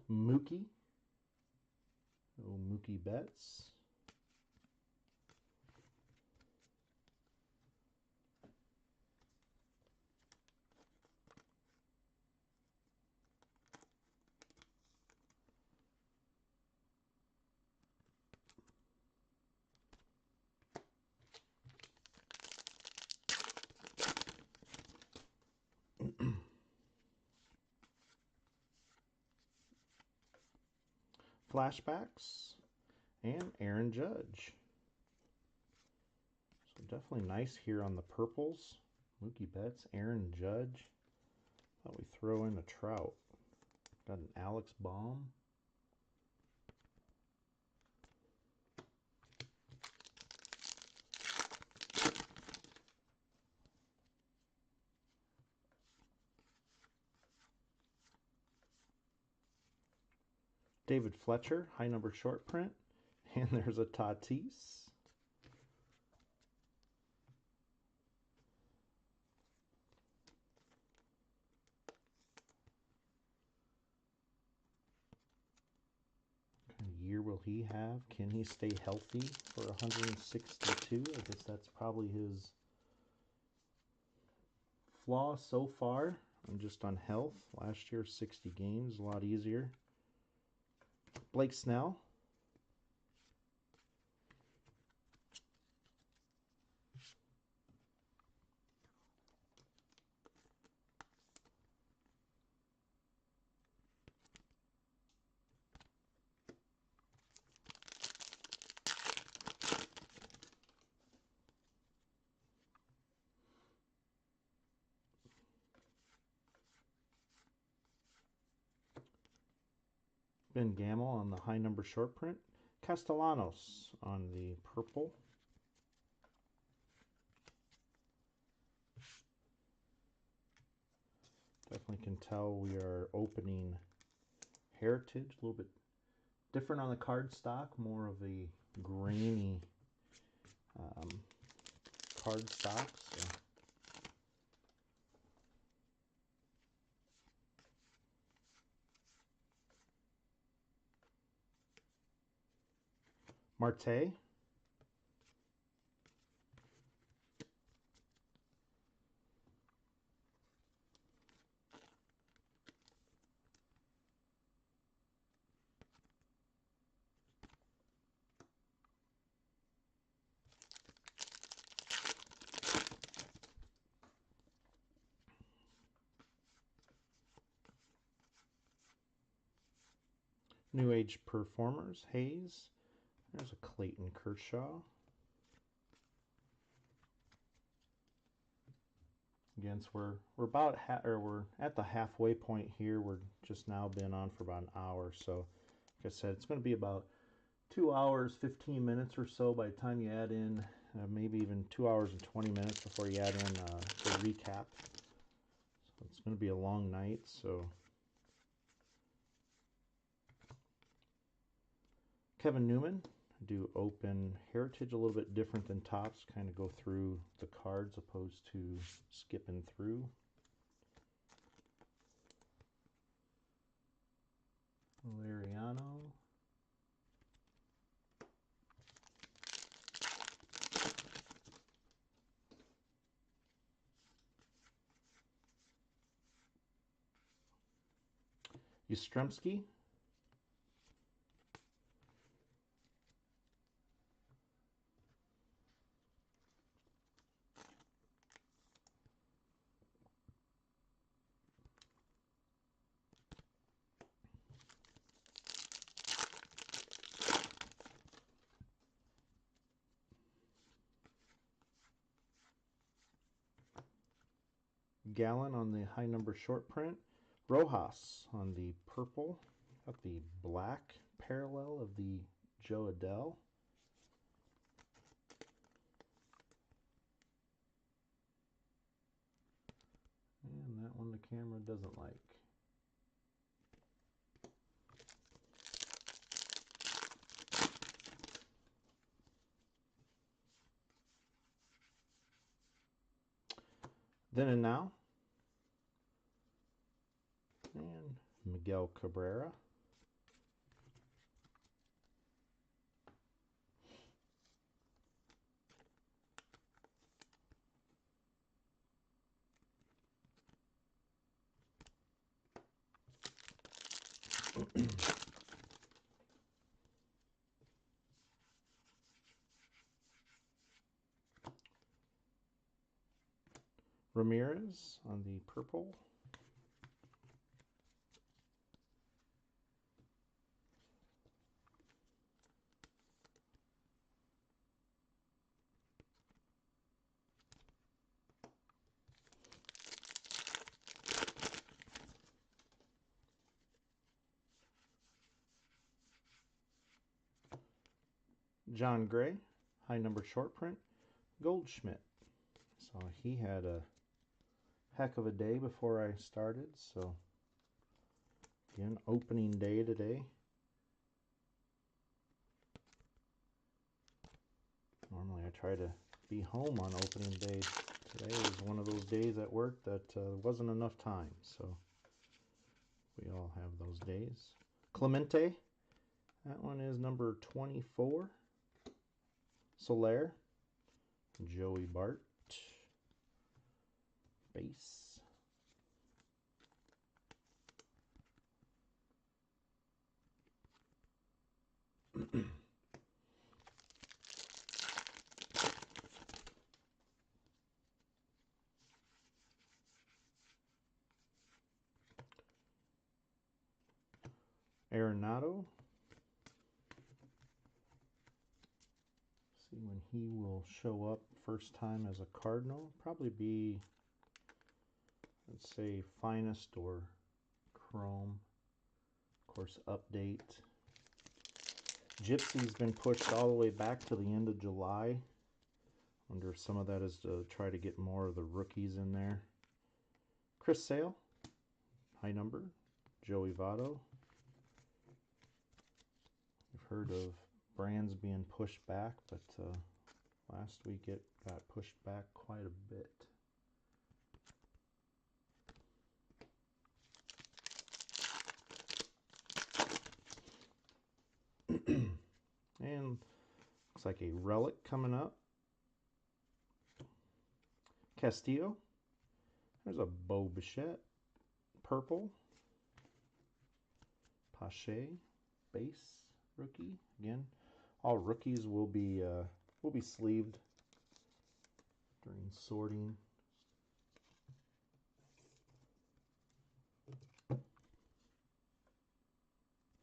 A: Mookie. Oh, Mookie Betts. Flashbacks, and Aaron Judge. So definitely nice here on the purples. Mookie Betts, Aaron Judge. Thought we throw in a Trout. Got an Alex Baum. David Fletcher, high number short print. And there's a Tatis. What kind of year will he have? Can he stay healthy for 162? I guess that's probably his flaw so far. I'm just on health. Last year, 60 games, a lot easier. Blake Snell. Ben Gamel on the high number short print. Castellanos on the purple. Definitely can tell we are opening Heritage. A little bit different on the card stock. More of a grainy card stock. So. Marte. New Age Performers, Hayes. There's a Clayton Kershaw. Again, so we're about we're at the halfway point here. We're just now been on for about an hour, so like I said, it's going to be about 2 hours 15 minutes or so by the time you add in maybe even 2 hours and 20 minutes before you add in the recap. So it's going to be a long night. So Kevin Newman, do open Heritage, a little bit different than Topps, kind of go through the cards opposed to skipping through. Lariano. Yastrzemski. Gallon on the high number short print. Rojas on the purple. Got the black parallel of the Joe Adele. And that one the camera doesn't like. Then and Now. And Miguel Cabrera. Ramirez on the purple. John Gray, high number short print. Goldschmidt. So he had a heck of a day before I started. So again, opening day today. Normally I try to be home on opening day. Today was one of those days at work that wasn't enough time. So we all have those days. Clemente. That one is number 24. Soler. Joey Bart. Base. Arenado. See when he will show up first time as a Cardinal. Probably be, let's say, Finest or Chrome. Of course, update. Gypsy's been pushed all the way back to the end of July. Wonder if some of that is to try to get more of the rookies in there. Chris Sale, high number. Joey Votto. We've heard of brands being pushed back, but last week it got pushed back quite a bit. And looks like a relic coming up. Castillo. There's a Bo Bichette. Purple. Pache. Base. Rookie. Again, all rookies will be sleeved during sorting.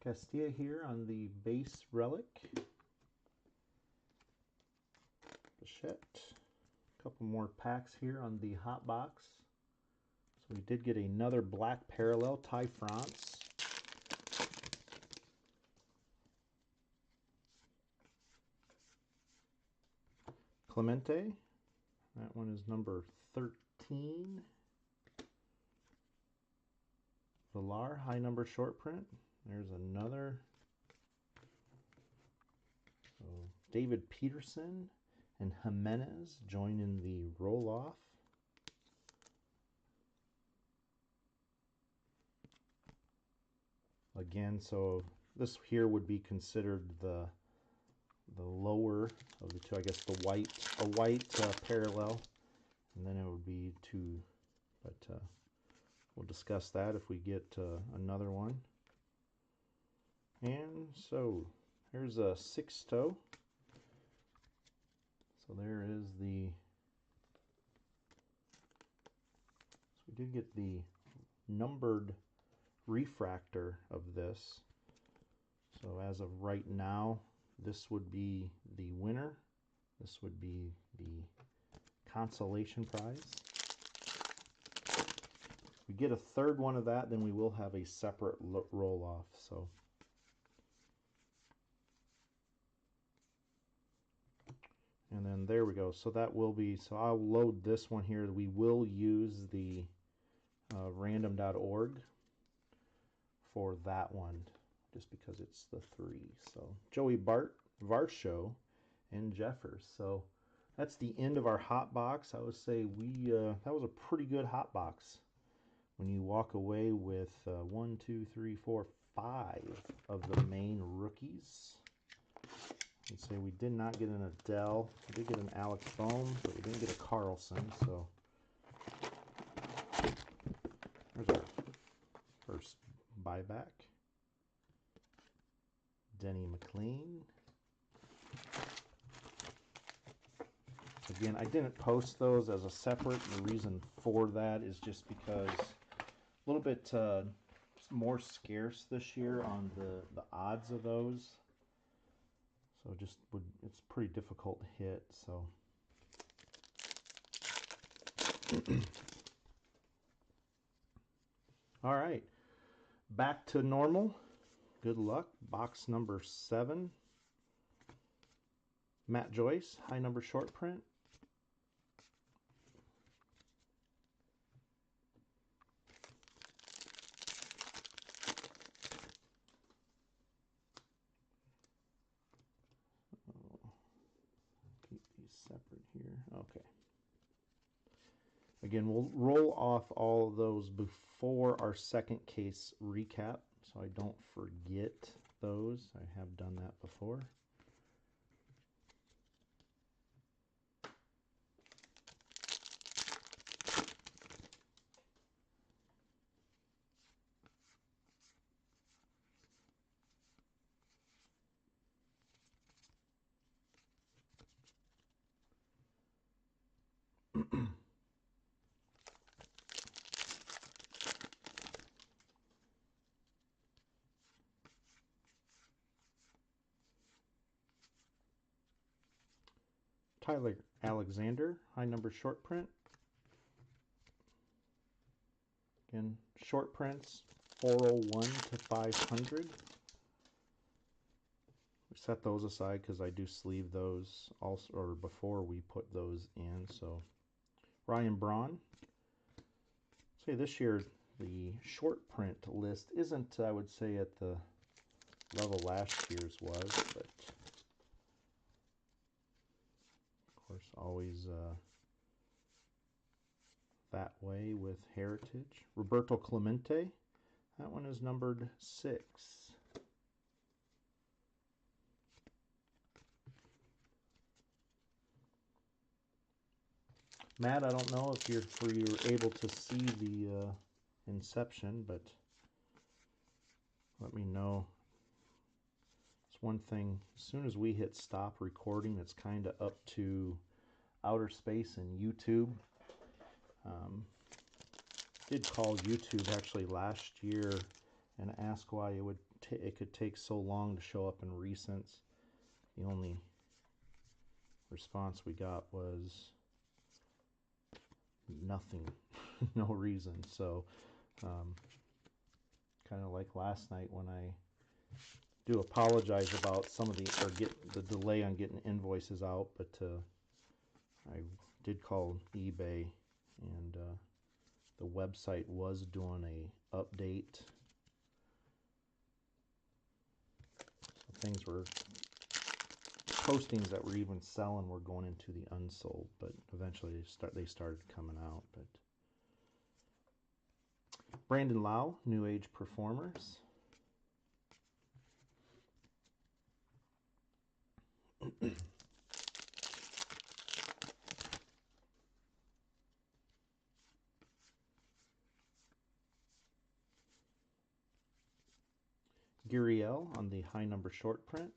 A: Castilla here on the base relic. Bichette. A couple more packs here on the hot box. So we did get another black parallel, Ty France. Clemente. That one is number 13. Villar, high number short print. There's another. So David Peterson and Jimenez join in the roll-off. Again, so this here would be considered the lower of the two. I guess a white parallel, and then it would be two. But we'll discuss that if we get another one. And so here's a Sixto. So there is the. So we did get the numbered refractor of this. So as of right now, this would be the winner. This would be the consolation prize. we get a third one of that, then we will have a separate roll off. So and then there we go. So that will be, so I'll load this one here. We will use the random.org for that one, just because it's the 3. So Joey Varsho and Jeffers. So that's the end of our hot box. I would say that was a pretty good hot box. When you walk away with 1, 2, 3, 4, 5 of the main rookies. I'd say we did not get an Adele. We did get an Alex Bohm, but we didn't get a Carlson. So there's our first buyback. Denny McLean. Again, I didn't post those as a separate. The reason for that is just because a little bit more scarce this year on the odds of those. So it's pretty difficult to hit. So all right, back to normal. Good luck. Box number 7. Matt Joyce, high number short print. Keep these separate here. Okay. Again, we'll roll off all of those before our second case recap, so I don't forget those. I have done that before. Tyler Alexander, high number short print. Again, short prints, 401 to 500. We set those aside because I do sleeve those also, or before we put those in. So Ryan Braun. Say this year the short print list isn't, I would say, at the level last year's was, but of course always that way with Heritage. Roberto Clemente, that one is numbered 6. Matt, I don't know if you're able to see the inception, but let me know. It's one thing, as soon as we hit stop recording, it's kind of up to Outer Space and YouTube. Did call YouTube actually last year and ask why it could take so long to show up in recents. The only response we got was nothing, no reason. So kind of like last night when I do apologize about some of the delay on getting invoices out, but I did call eBay, and the website was doing a update. So things were, postings that were even selling were going into the unsold, but eventually they started coming out. But Brandon Lau, New Age Performers. Guriel on the high number short print.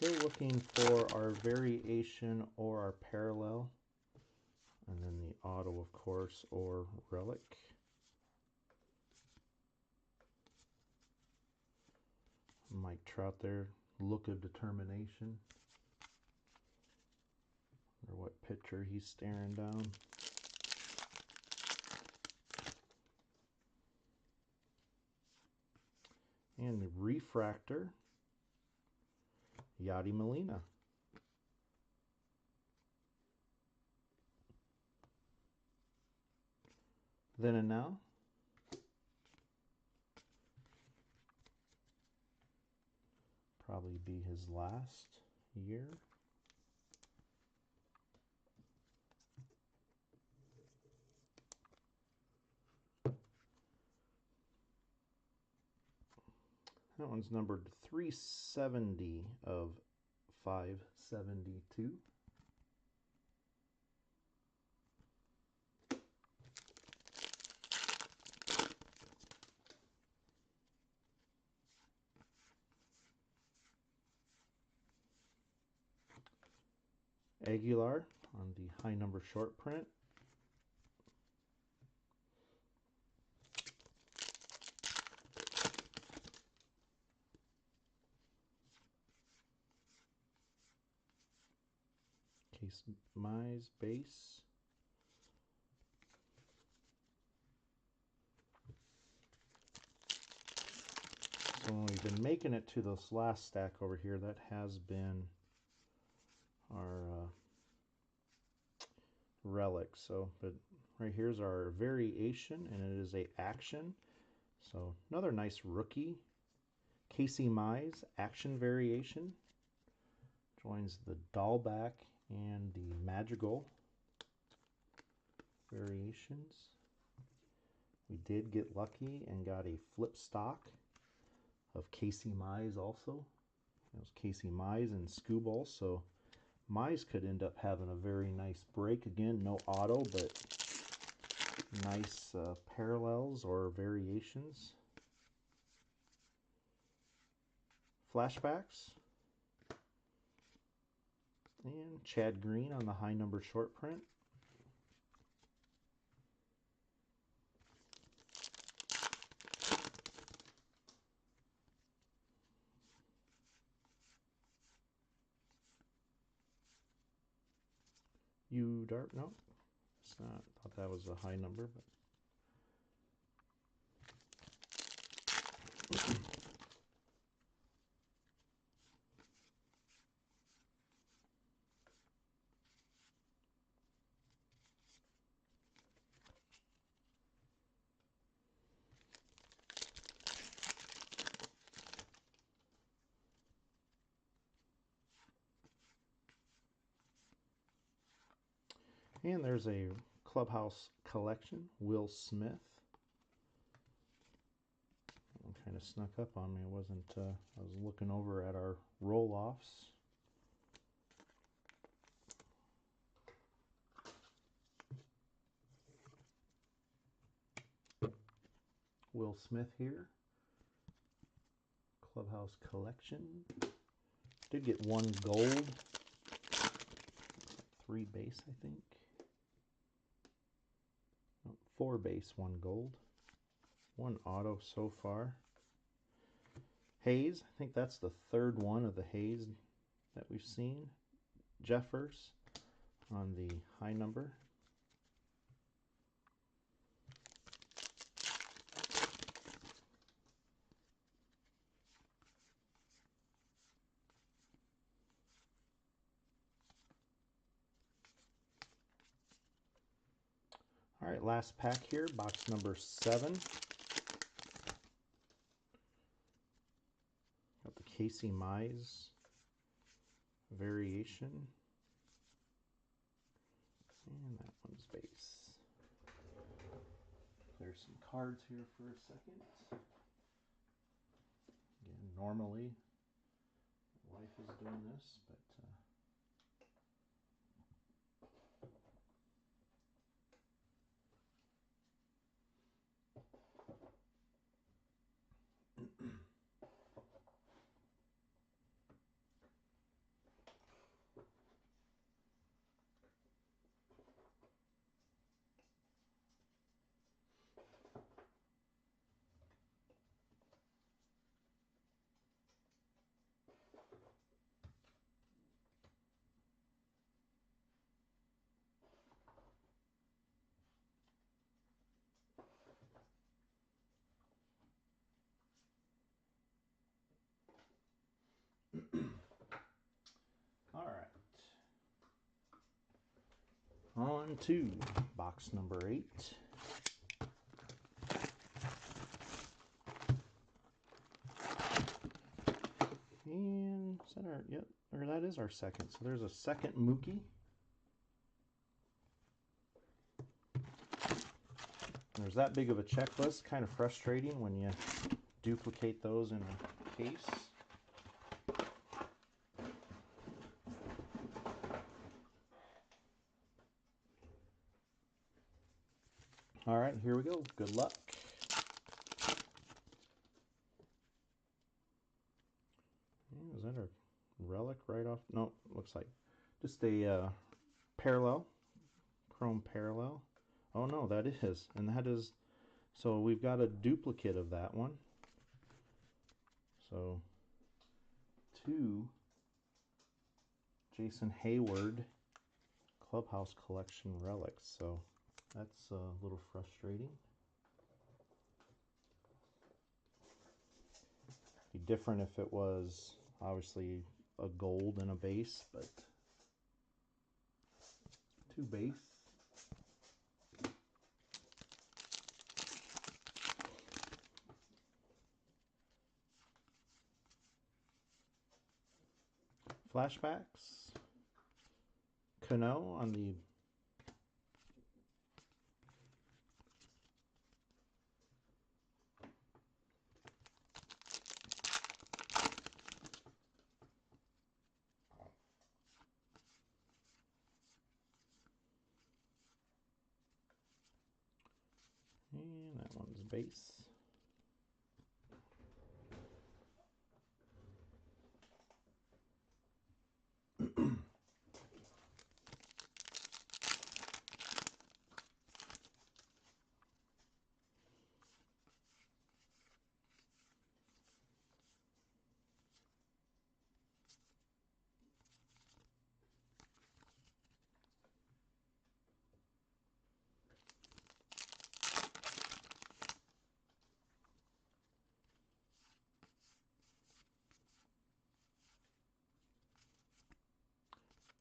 A: Still looking for our variation or our parallel. And then the auto, of course, or relic. Mike Trout there, look of determination. Or what pitcher he's staring down. And the refractor, Yadi Molina. Then and now. Probably be his last year. That one's numbered 370 of 572. Aguilar on the high number short print. Case Mize base. So when we've been making it to this last stack over here, that has been our relics. So, but right here's our variation, and it is a action. So another nice rookie. Casey Mize, action variation. Joins the Dahlback and the Madrigal variations. We did get lucky and got a flip stock of Casey Mize also. That was Casey Mize and Skubal, so Mize could end up having a very nice break. Again, no auto, but nice parallels or variations. Flashbacks. And Chad Green on the high number short print. Dart, no, it's not. Thought that was a high number, but and there's a Clubhouse collection, Will Smith. That one kind of snuck up on me. I wasn't. I was looking over at our roll-offs. Will Smith here. Clubhouse collection. Did get one gold. 3 base, I think. 4 base, 1 gold. 1 auto so far. Hayes, I think that's the 3rd one of the Hayes that we've seen. Jeffers on the high number. All right, last pack here, box number 7. Got the Casey Mize variation. And that one's base. Clear some cards here for a second. Again, normally, my wife is doing this, but On to box number 8. And is that our, yep, or that is our second. So there's a second Mookie. And there's that big of a checklist. Kind of frustrating when you duplicate those in a case. All right, here we go. Good luck. Is that a relic right off? No, looks like just a parallel, chrome parallel. Oh no, that is, and that is, so we've got a duplicate of that one. So 2 Jason Hayward Clubhouse Collection relics. So that's a little frustrating. Be different if it was obviously a gold and a base, but 2 base. Flashbacks. Cano on the and that one's base.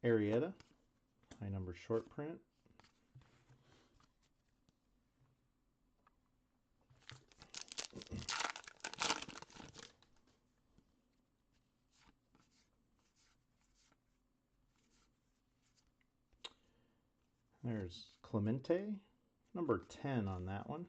A: Arietta, high number short print. There's Clemente, number 10 on that one.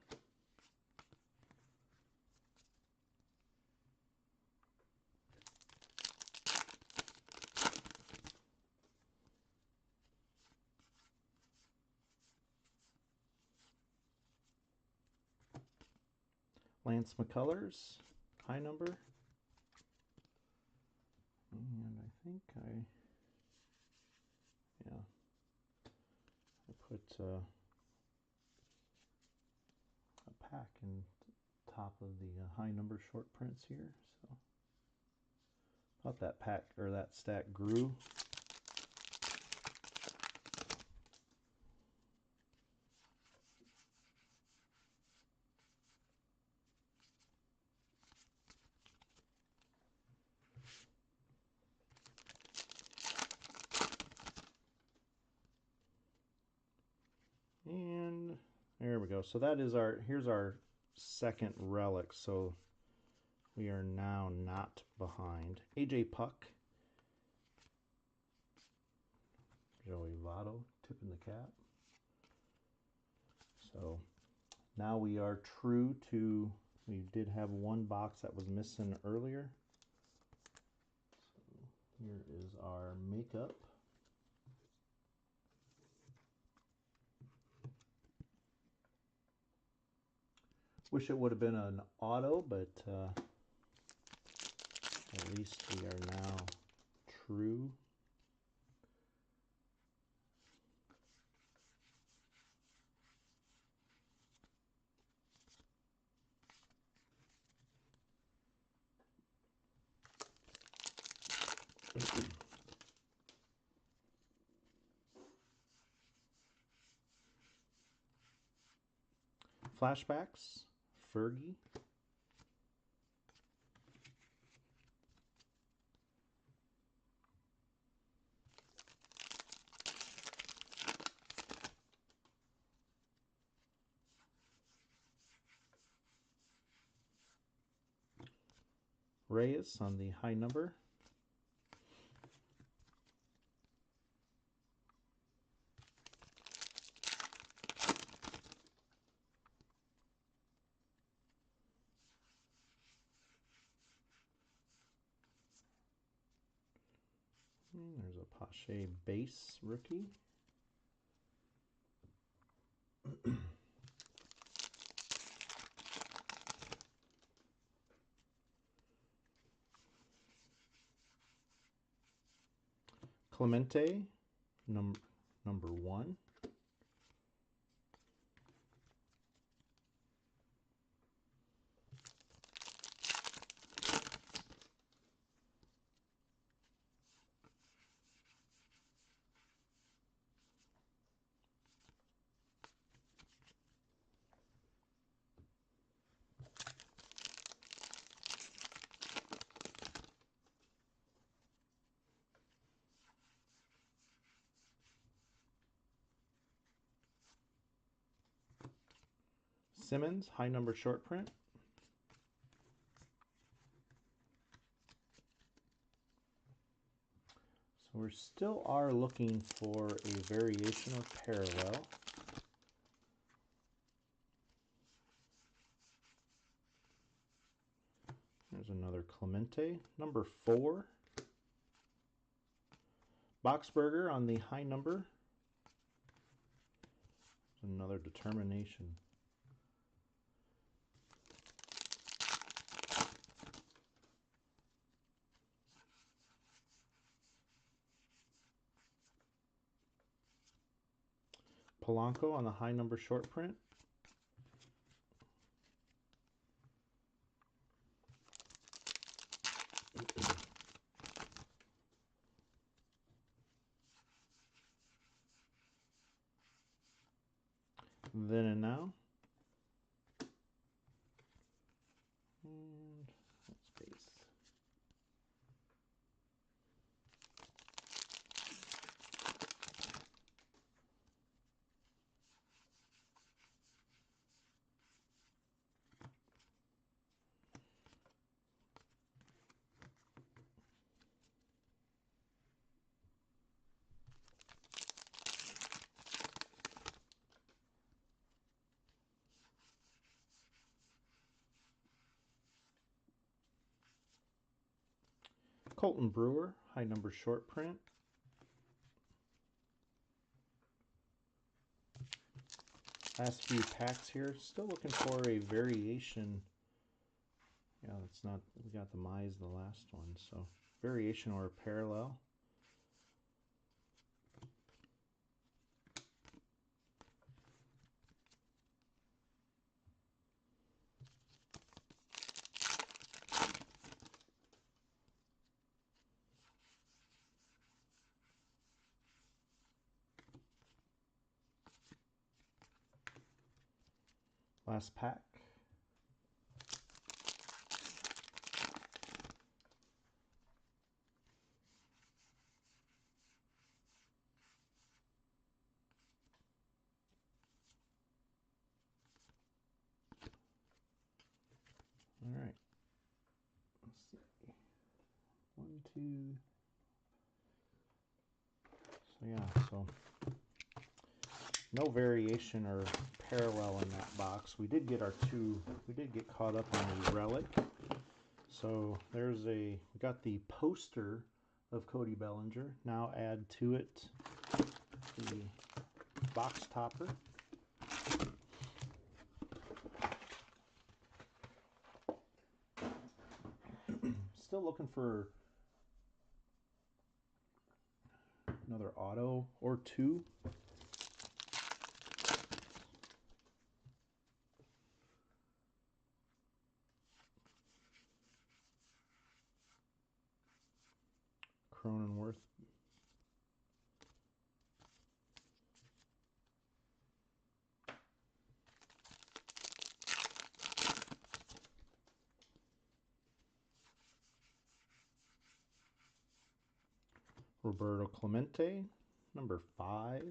A: Lance McCullers, high number. And I think I put a pack in top of the high number short prints here. So thought that pack or that stack grew. And there we go. So that is here's our second relic. So we are now not behind. AJ Puck. Joey Votto tipping the cap. So now we are true to, we did have one box that was missing earlier. So here is our makeup. Wish it would have been an auto, but at least we are now true. Flashbacks, Fergie. Reyes on the high number. There's a Pache base rookie. Clemente, number 1. Simmons, high number short print. So we still are looking for a variation or parallel. There's another Clemente, number 4. Boxberger on the high number. There's another Determination. Polanco on the high number short print. Then and Now. And that's base. Colton Brewer, high number short print. Last few packs here. Still looking for a variation. Yeah, it's not. We got the Mize the last one, so variation or parallel. Last pack. All right. Let's see. 1, 2. So yeah, so no variation or parallel in that box. We did get caught up on the Relic. So we got the poster of Cody Bellinger. Now add to it the box topper. Still looking for another auto or two. Cronenworth. Roberto Clemente, number 5.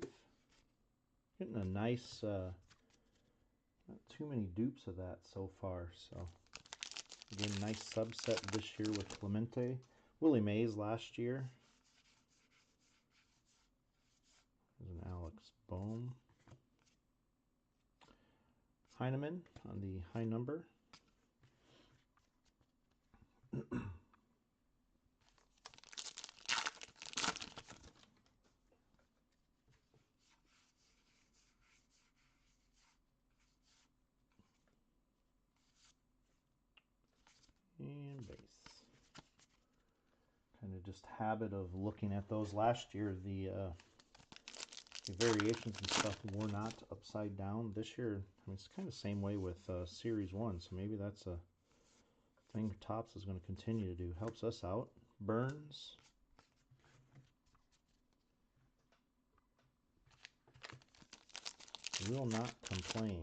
A: Getting a nice, not too many dupes of that so far. So Again, nice subset this year with Clemente. Willie Mays last year. There's an Alex Bohm. Heineman on the high number. And base. Kind of just habit of looking at those. Last year, the variations and stuff were not upside down. This year, I mean, it's kind of the same way with Series 1, so maybe that's a thing Topps is going to continue to do. Helps us out. Burns. Will not complain.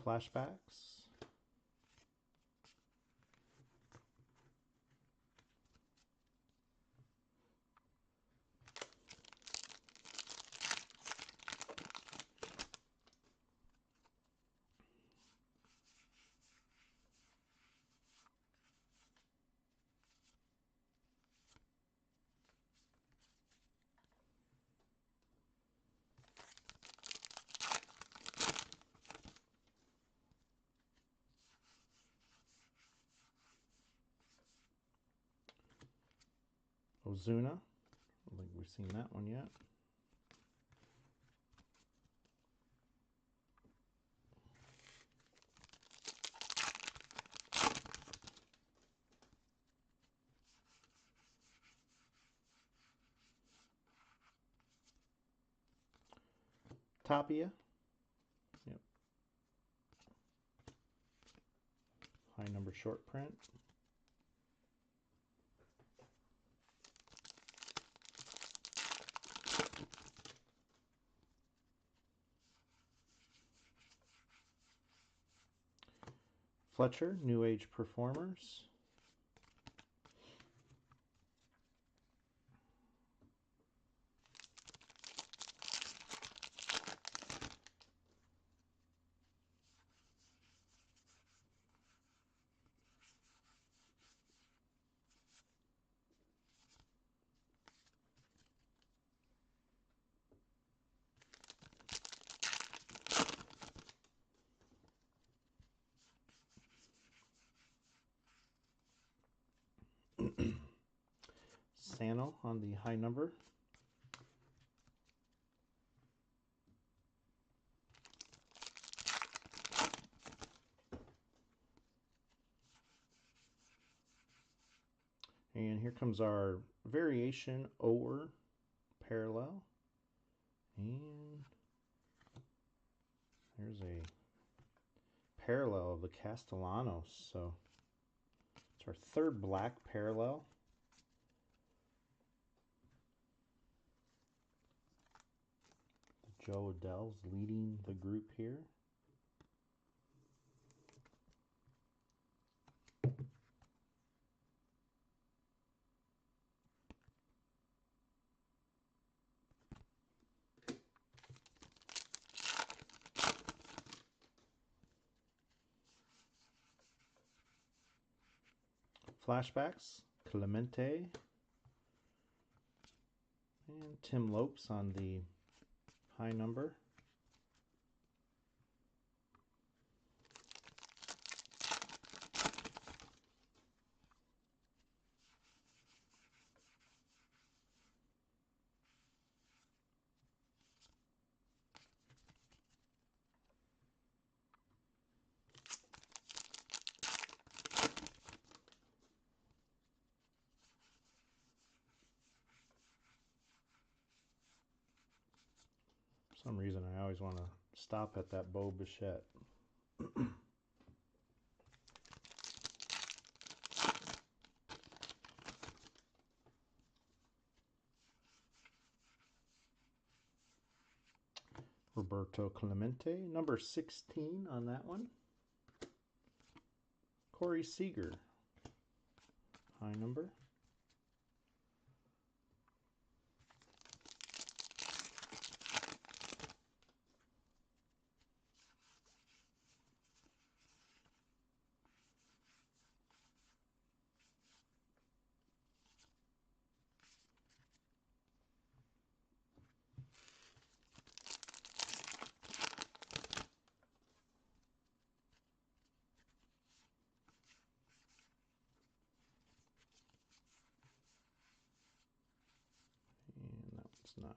A: Flashbacks. Ozuna. I don't think we've seen that one yet. Tapia. Yep. High number short print. Fletcher, New Age Performers. Sano on the high number. And here comes our variation over parallel. And there's a parallel of the Castellanos. So it's our third black parallel. Joe Adell's leading the group here. Flashbacks, Clemente, and Tim Lopes on the high number. For some reason I always want to stop at that Bo Bichette. Roberto Clemente, number 16 on that one. Corey Seager, high number. not.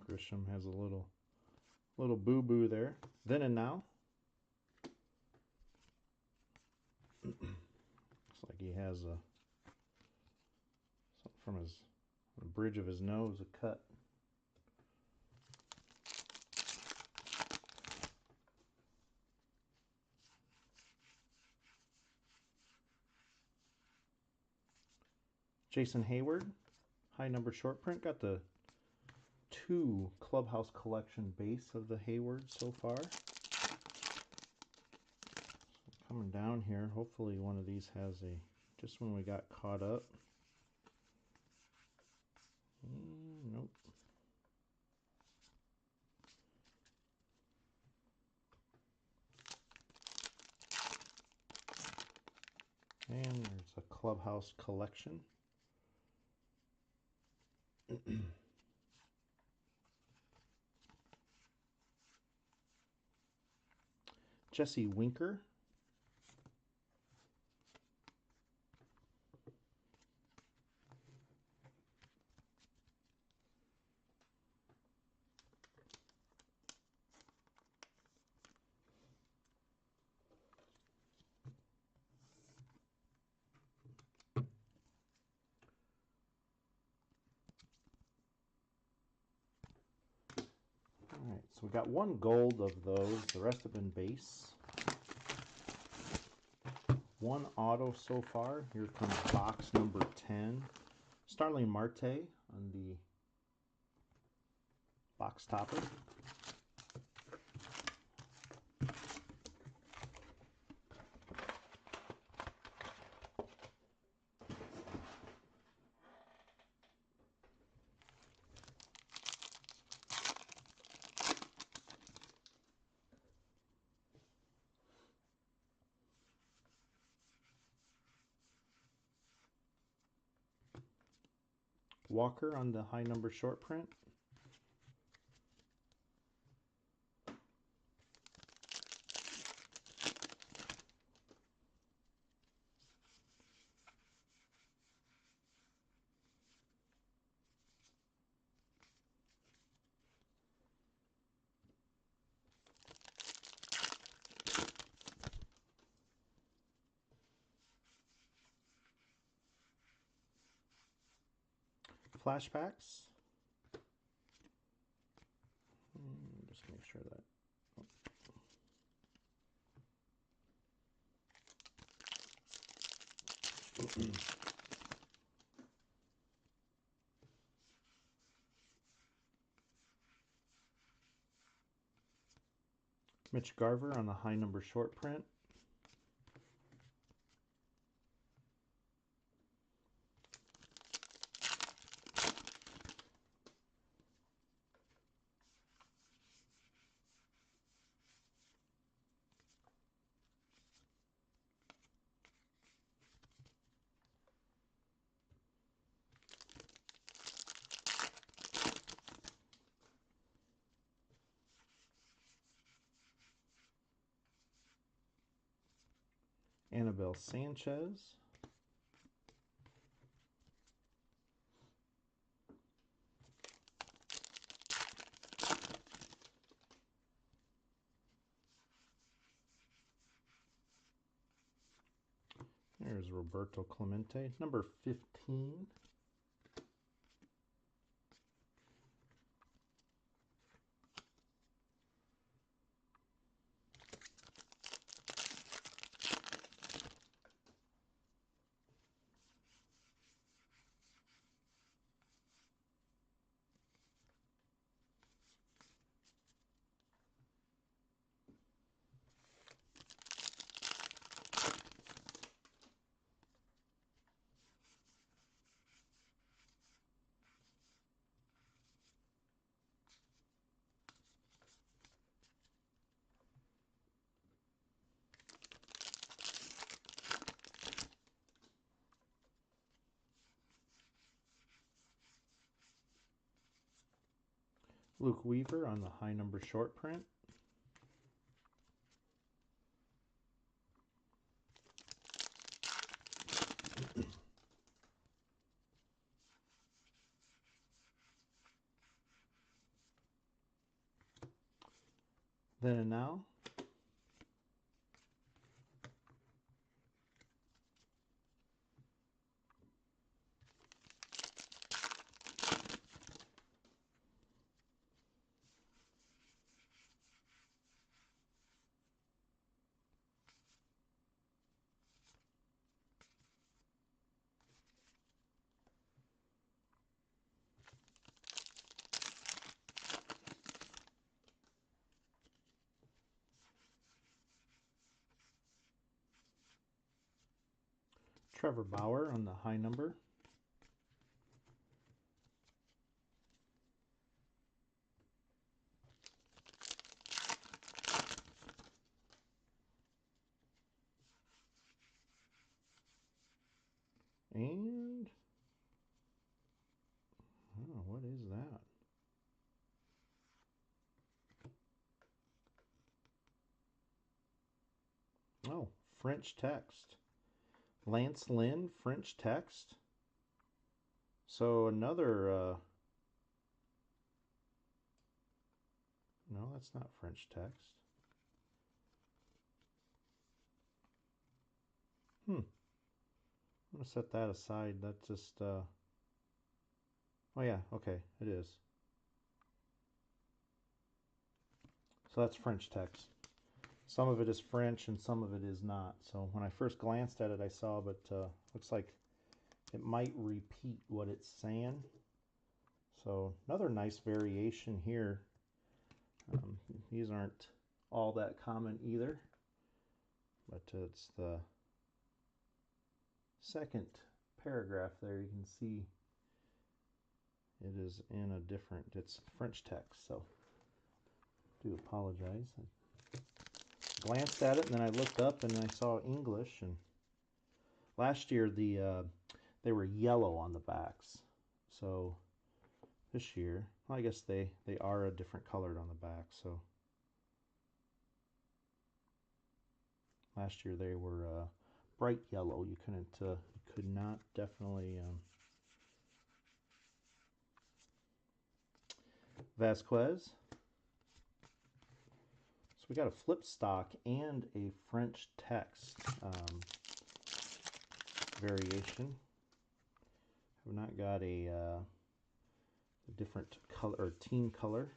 A: Grisham has a little boo-boo there. Then and Now. Looks like he has something from the bridge of his nose, a cut. Jason Hayward, high number short print. Got the 2 Clubhouse Collection base of the Hayward so far. Coming down here, hopefully one of these has just when we got caught up. Nope. And there's a Clubhouse Collection. Jesse Winker. Alright, so we got 1 gold of those. The rest have been base. 1 auto so far. Here comes box number 10. Starling Marte on the box topper. Walker on the high number short print. Flashbacks. Just make sure that. Mitch Garver on the high number short print. Annabelle Sanchez. There's Roberto Clemente, number 15. Luke Weaver on the high number short print. Then and Now. Trevor Bauer on the high number. And oh, what is that? Oh, French text. Lance Lynn, French text. So another, no, that's not French text. I'm going to set that aside. That just, oh yeah, okay, it is. So that's French text. Some of it is French and some of it is not. So when I first glanced at it, I saw, but looks like it might repeat what it's saying. So another nice variation here. These aren't all that common either, but it's the second paragraph there. You can see it is in a different, it's French text, so I do apologize. I glanced at it and then I looked up and I saw English, and last year they were yellow on the backs. So this year, well, I guess they are a different colored on the back. So last year they were bright yellow. You could not definitely. Vasquez. So we got a flip stock and a French text variation. I've not got a different color or team color.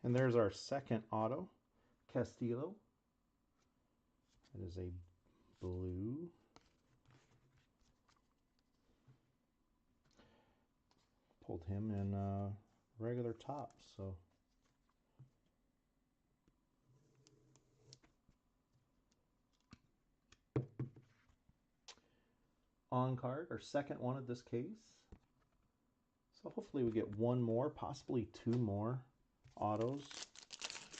A: And there's our second auto, Castillo. That is a blue. Pulled him in regular tops, so. On card, our second one of this case. So hopefully we get one more, possibly two more autos.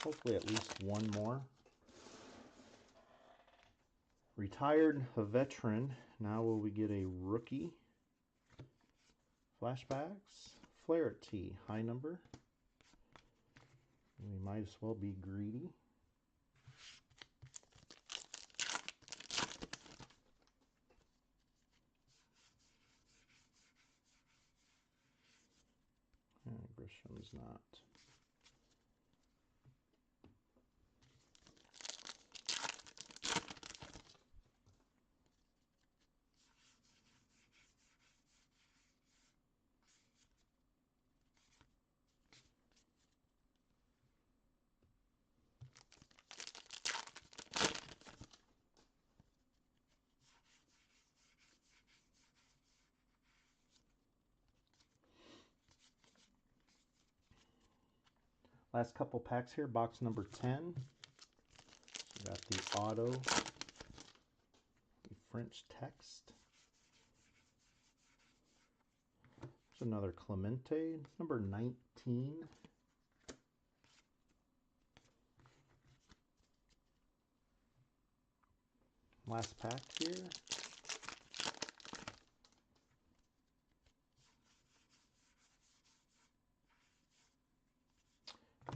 A: Hopefully at least one more. Retired, a veteran. Now will we get a rookie? Flashbacks. Flaherty, high number. We might as well be greedy. Grisham's not. Last couple packs here. Box number 10. We got the auto, the French text. There's another Clemente, number 19. Last pack here.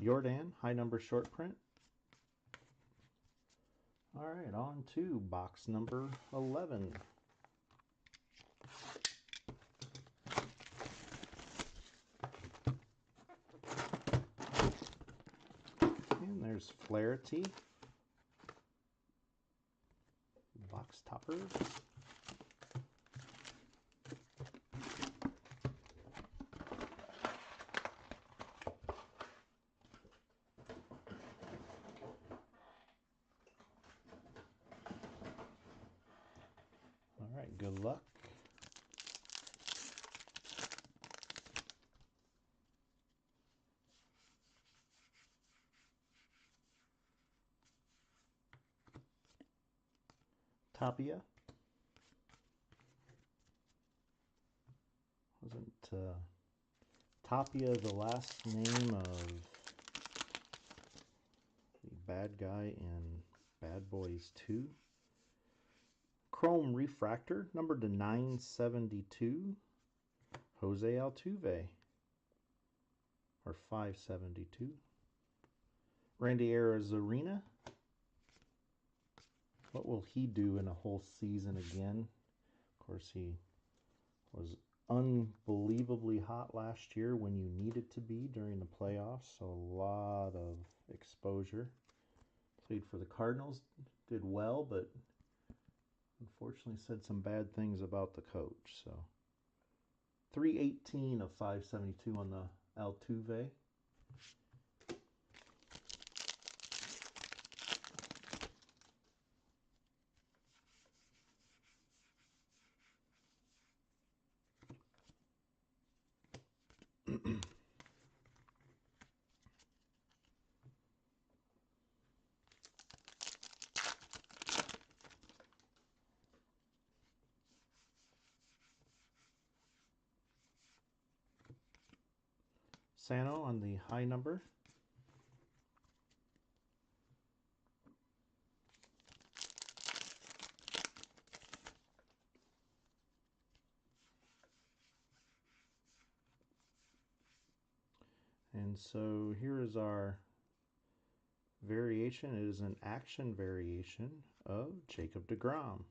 A: Jordan, high number short print. All right, on to box number 11. And there's Flaherty. Box toppers. All right, good luck. Tapia. Wasn't Tapia the last name of the bad guy in Bad Boys 2? Chrome Refractor, number to 972. Jose Altuve, or 572. Randy Arozarena. What will he do in a whole season again? Of course, he was unbelievably hot last year when you needed to be during the playoffs, so a lot of exposure. Played for the Cardinals, did well, but unfortunately said some bad things about the coach. So 318 of 572 on the Altuve. Sano on the high number. And so here is our variation. It is an action variation of Jacob deGrom.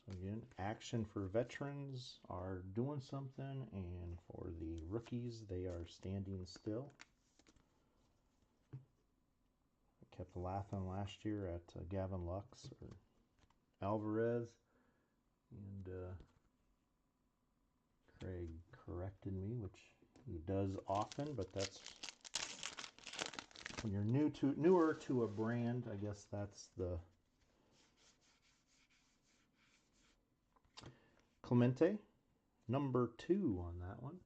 A: So again, action for veterans are doing something, and for the rookies, they are standing still. I kept laughing last year at Gavin Lux or Alvarez, and Craig corrected me, which he does often, but that's when you're newer to a brand. I guess that's the Clemente, number 2 on that one.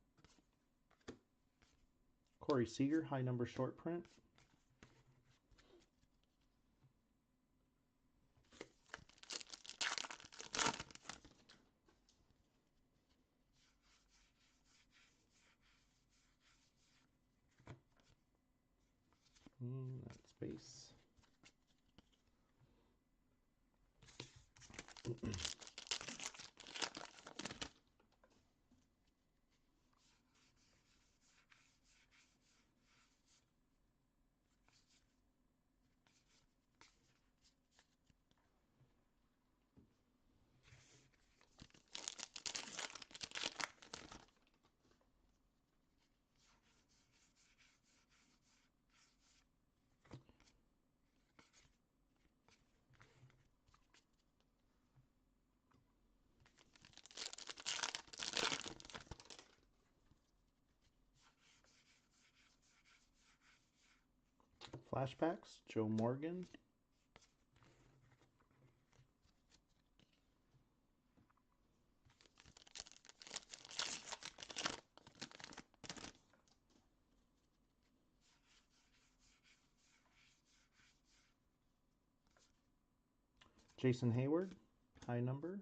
A: Corey Seager, high number short print. That's base. Flashbacks, Joe Morgan. Jason Hayward, high number.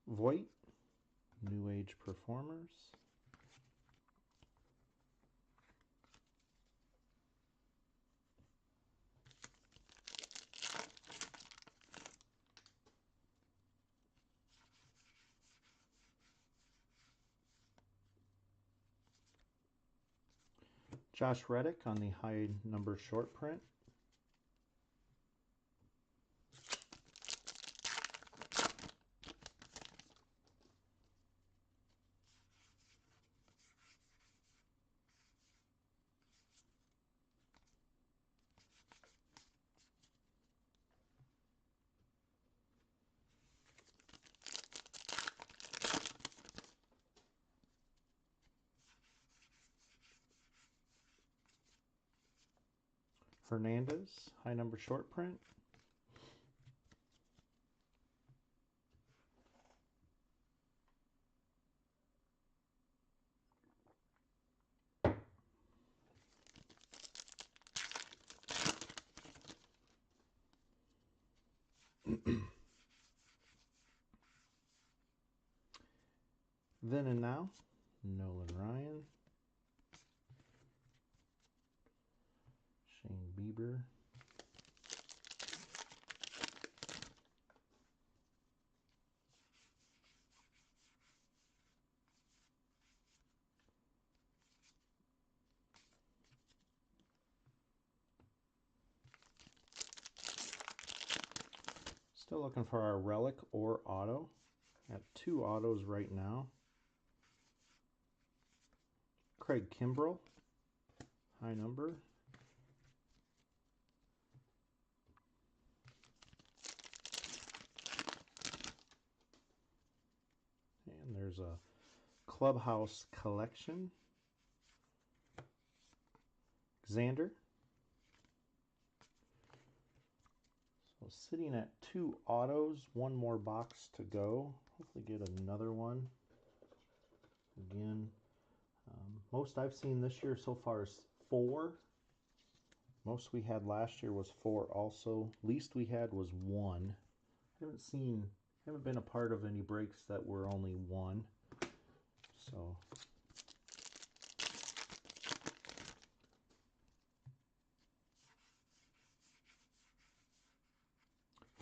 A: Voigt, New Age Performers. Josh Reddick on the high number short print. Hernandez, high number short print. Then and Now, Nolan Ryan. Shane Bieber. Still looking for our relic or auto. Got 2 autos right now. Craig Kimbrell, high number. And there's a Clubhouse Collection. Xander. So sitting at 2 autos, 1 more box to go. Hopefully get another one. Again, most I've seen this year so far is 4. Most we had last year was 4 also. Least we had was 1. Haven't been a part of any breaks that were only 1. So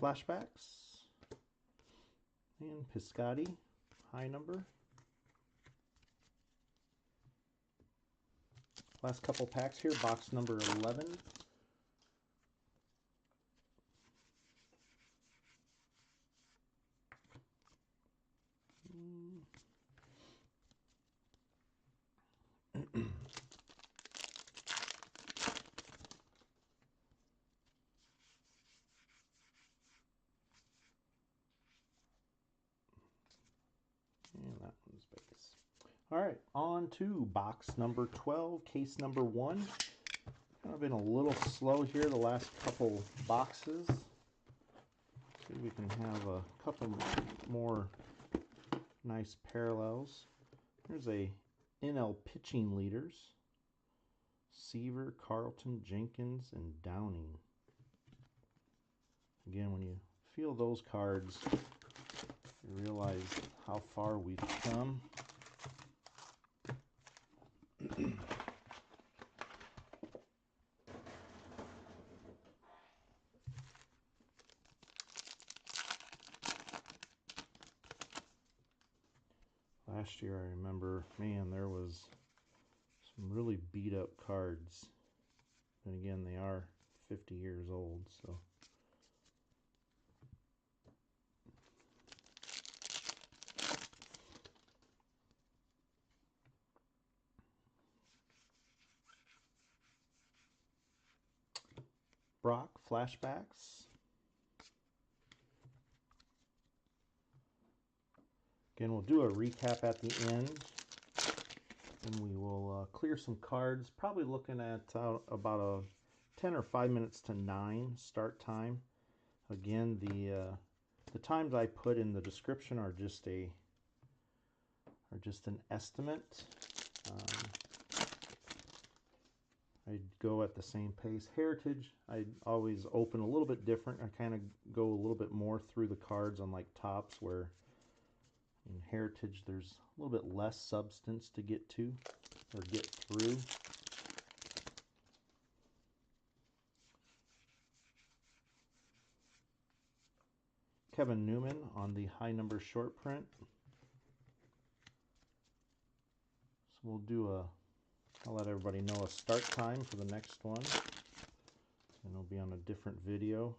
A: flashbacks and Piscotty, high number. Last couple packs here, box number 11. And that one's base. All right, on to box number 12, case number 1. Kind of been a little slow here the last couple boxes. See if we can have a couple more nice parallels. Here's a NL pitching leaders. Seaver, Carlton, Jenkins, and Downing. Again, when you feel those cards, you realize how far we've come. Last year, I remember, man, there was some really beat up cards. And again, they are 50 years old, so. Brock flashbacks. Again, we'll do a recap at the end, and we will clear some cards. Probably looking at about a 10 or 5 minutes to 9 start time. Again, the times I put in the description are just an estimate. I'd go at the same pace. Heritage, I'd always open a little bit different. I kind of go a little bit more through the cards on like tops, where in Heritage there's a little bit less substance to get to or get through. Kevin Newman on the high number short print. So we'll do I'll let everybody know a start time for the next one, and it'll be on a different video.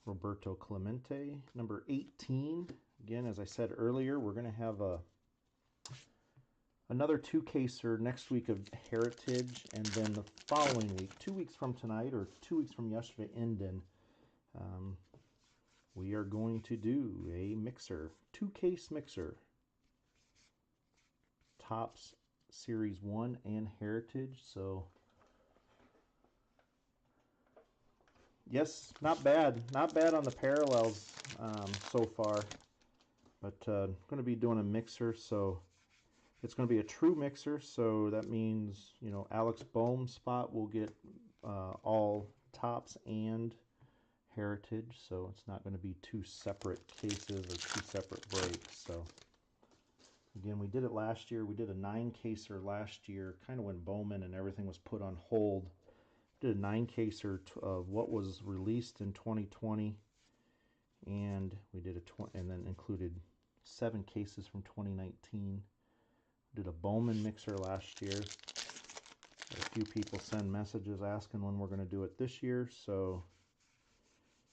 A: Roberto Clemente, number 18. Again, as I said earlier, we're going to have another 2-caser next week of Heritage, and then the following week, 2 weeks from tonight or 2 weeks from yesterday, Indon, we are going to do a mixer, 2-case mixer. Topps Series 1 and Heritage. So yes, not bad on the parallels so far, but going to be doing a mixer, so it's going to be a true mixer. So that means, you know, Alex Boehm's spot will get all Topps and Heritage, so it's not going to be 2 separate cases or 2 separate breaks. So again, we did it last year. We did a 9-caser last year, kind of when Bowman and everything was put on hold. Did a 9-caser of what was released in 2020, and we did and then included 7 cases from 2019. Did a Bowman mixer last year. A few people send messages asking when we're going to do it this year, so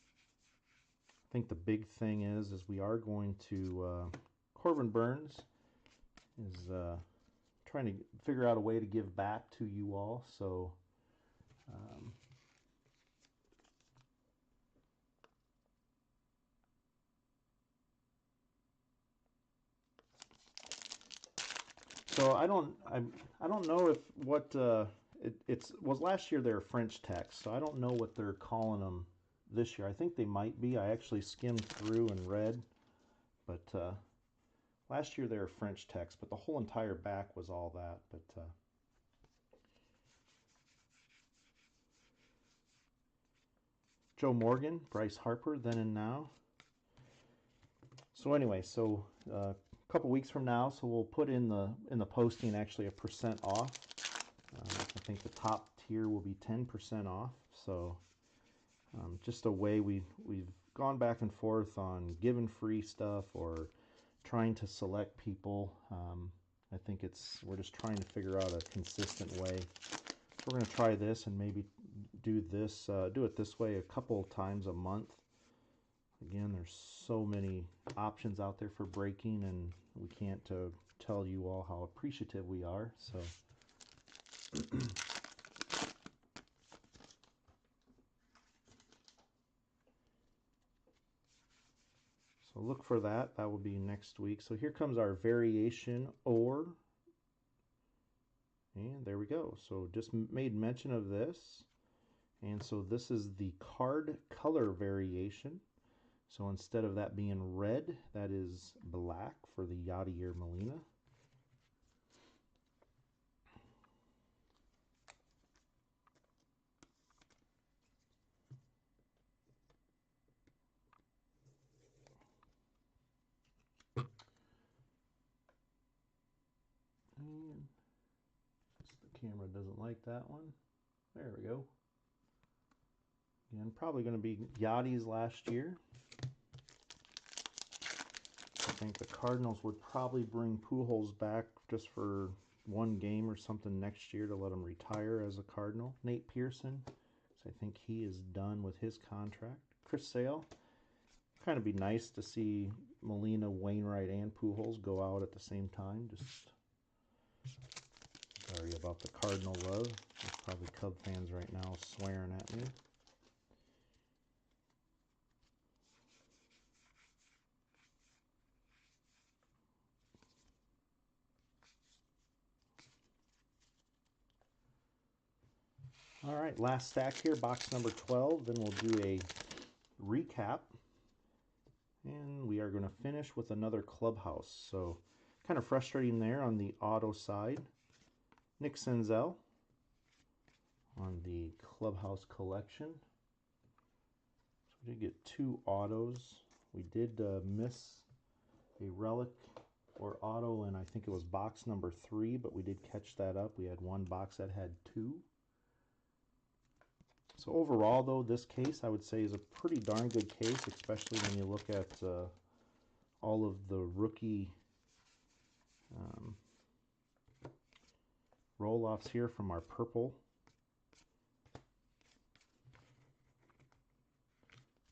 A: I think the big thing is we are going to Corbin Burns is trying to figure out a way to give back to you all. So I don't know if what it was last year. They're French text, so I don't know what they're calling them this year. I think they might be. I actually skimmed through and read, but last year they were French text, but the whole entire back was all that. But Joe Morgan, Bryce Harper, Then and Now. So anyway, so a couple weeks from now, so we'll put in the posting actually a % off. I think the top tier will be 10% off. So just a way we've gone back and forth on giving free stuff or trying to select people. I think we're just trying to figure out a consistent way. So we're going to try this and maybe do it this way a couple times a month. Again, there's so many options out there for breaking, and we can't tell you all how appreciative we are. So so look for that. That will be next week. So here comes our variation or, and there we go. So just made mention of this. And so this is the card color variation. So instead of that being red, that is black for the Yadier Molina. And the camera doesn't like that one. There we go. Again, probably going to be Yadi's last year. I think the Cardinals would probably bring Pujols back just for one game or something next year to let him retire as a Cardinal. Nate Pearson, so I think he is done with his contract. Chris Sale, kind of be nice to see Molina, Wainwright, and Pujols go out at the same time. Just Sorry about the Cardinal love. There's probably Cub fans right now swearing at me. All right, last stack here, box number 12. Then we'll do a recap. And we are going to finish with another Clubhouse. So kind of frustrating there on the auto side. Nick Senzel on the Clubhouse collection. So we did get 2 autos. We did miss a relic or auto, and I think it was box number 3, but we did catch that up. We had 1 box that had 2. So overall, though, this case I would say is a pretty darn good case, especially when you look at all of the rookie roll-offs here from our purple.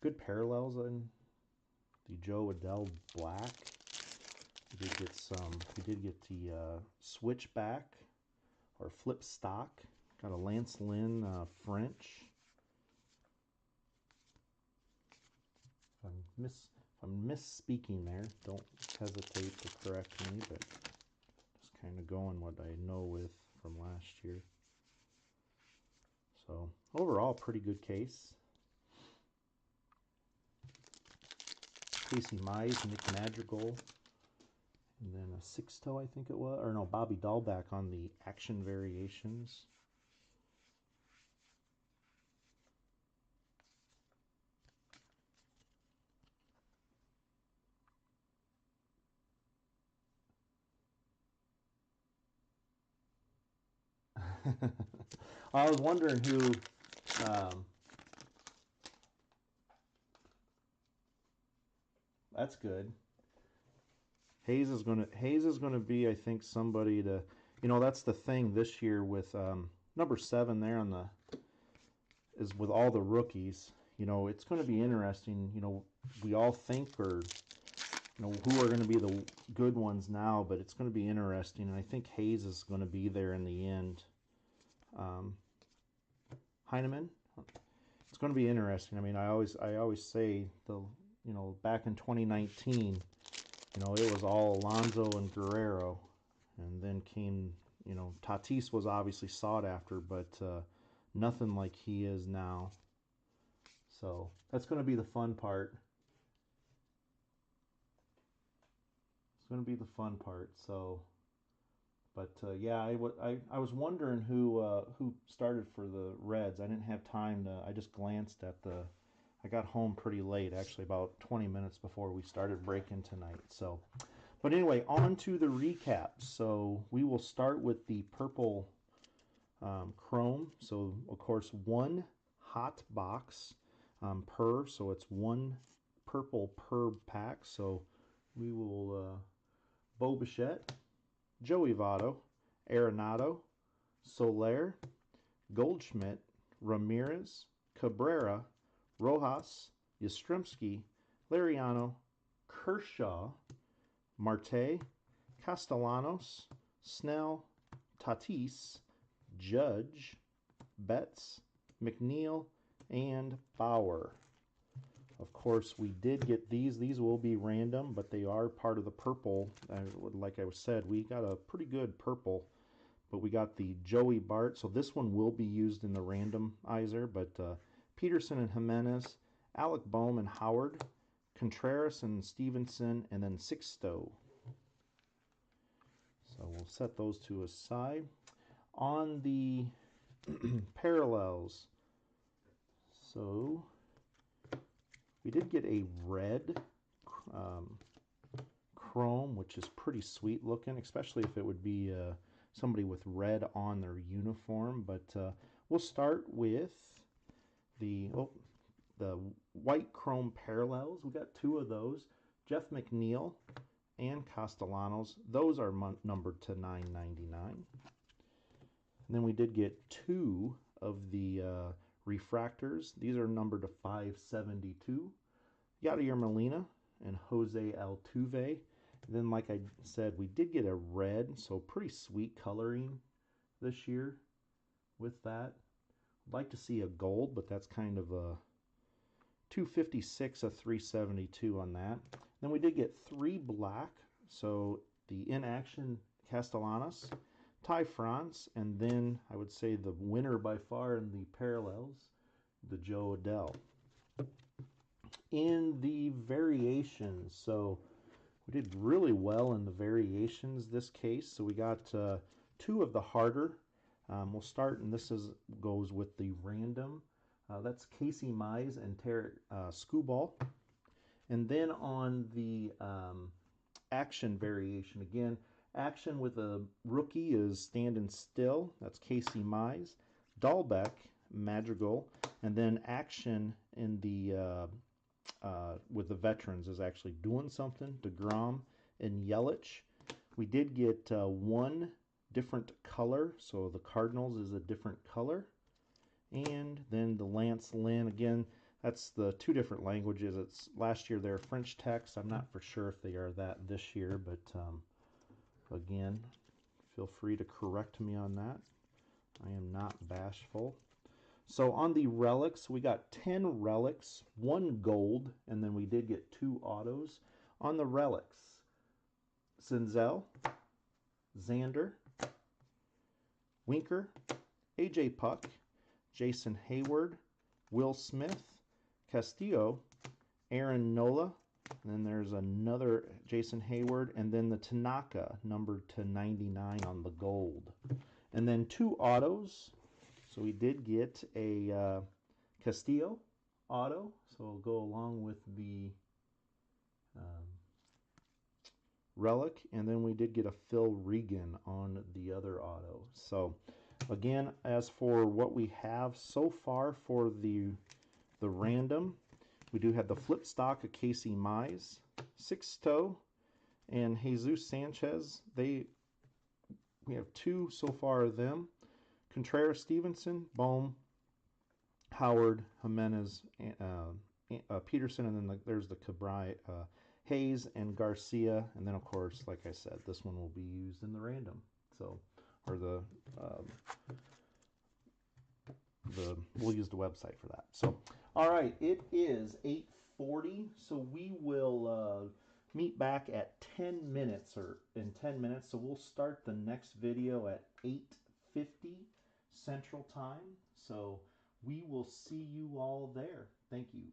A: Good parallels in the Joe Adele black. We did get some. We did get the switchback or flip stock. Got a Lance Lynn French. If I'm misspeaking there, don't hesitate to correct me, but just kind of going what I know with from last year. So overall, pretty good case. Casey Mize, Nick Madrigal, and then a Sixto, I think it was, or no, Bobby Dahlback on the action variations. I was wondering who that's good. Hayes is gonna be, I think, somebody to, that's the thing this year with number 7 there on the is with all the rookies. It's going to be interesting. We all think who are going to be the good ones now, but it's going to be interesting, and I think Hayes is going to be there in the end. Heineman, it's going to be interesting. I mean, I always say back in 2019, it was all Alonso and Guerrero, and then came, Tatis was obviously sought after, but nothing like he is now. So that's going to be the fun part. It's going to be the fun part. So, but yeah, I was wondering who started for the Reds. I didn't have time to. I just glanced at the. I got home pretty late, actually about 20 minutes before we started breaking tonight. So, but anyway, on to the recap. So we will start with the purple chrome. So of course 1 hot box per. So it's 1 purple per pack. So we will Bo Bichette, Joey Votto, Arenado, Soler, Goldschmidt, Ramirez, Cabrera, Rojas, Yastrzemski, Liriano, Kershaw, Marte, Castellanos, Snell, Tatis, Judge, Betts, McNeil, and Bauer. Of course, we did get these. These will be random, but they are part of the purple. Like I said, we got a pretty good purple, but we got the Joey Bart. So this one will be used in the randomizer, but Peterson and Jimenez, Alec Bohm and Howard, Contreras and Stevenson, and then Sixto. So we'll set those two aside. On the parallels, so we did get a red chrome, which is pretty sweet looking, especially if it would be somebody with red on their uniform. But we'll start with the white chrome parallels. We got 2 of those, Jeff McNeil and Castellanos. Those are numbered to 999. And then we did get 2 of the refractors. These are numbered to 572. Yadier Molina and Jose Altuve. And then, like I said, we did get a red, so pretty sweet coloring this year with that. I'd like to see a gold, but that's kind of a 256, a 372 on that. Then we did get 3 black, so the inaction Castellanos, Ty France, and then I would say the winner by far in the parallels, the Joe Adell. In the variations, so we did really well in the variations this case. So we got 2 of the harder. We'll start, and this goes with the random. That's Casey Mize and Tarek Skubal. And then on the action variation, again, action with a rookie is Standing Still. That's Casey Mize. Dahlbeck, Madrigal. And then action in the with the veterans is actually Doing Something, DeGrom and Yelich. We did get 1 different color, so the Cardinals is a different color. And then the Lance Lynn, again, that's the 2 different languages. It's last year they're French text. I'm not for sure if they are that this year, but again, feel free to correct me on that. I am not bashful. So on the relics, we got 10 relics, 1 gold, and then we did get 2 autos. On the relics, Senzel, Xander, Winker, AJ Puck, Jason Hayward, Will Smith, Castillo, Aaron Nola, and then there's another Jason Hayward, and then the Tanaka numbered to 99 on the gold. And then 2 autos. So we did get a Castillo auto, so it'll go along with the relic, and then we did get a Phil Regan on the other auto. So again, as for what we have so far for the random, we do have the flip stock of Casey Mize, Sixto, and Jesus Sanchez. We have 2 so far of them. Contreras, Stevenson, Bohm, Howard, Jimenez, Peterson, and then there's the Cabri, Hayes and Garcia, and then of course, like I said, this one will be used in the random. So, or we'll use the website for that. So, all right, it is 8:40, so we will meet back at 10 minutes, or in 10 minutes. So we'll start the next video at 8:50 Central Time. So we will see you all there. Thank you.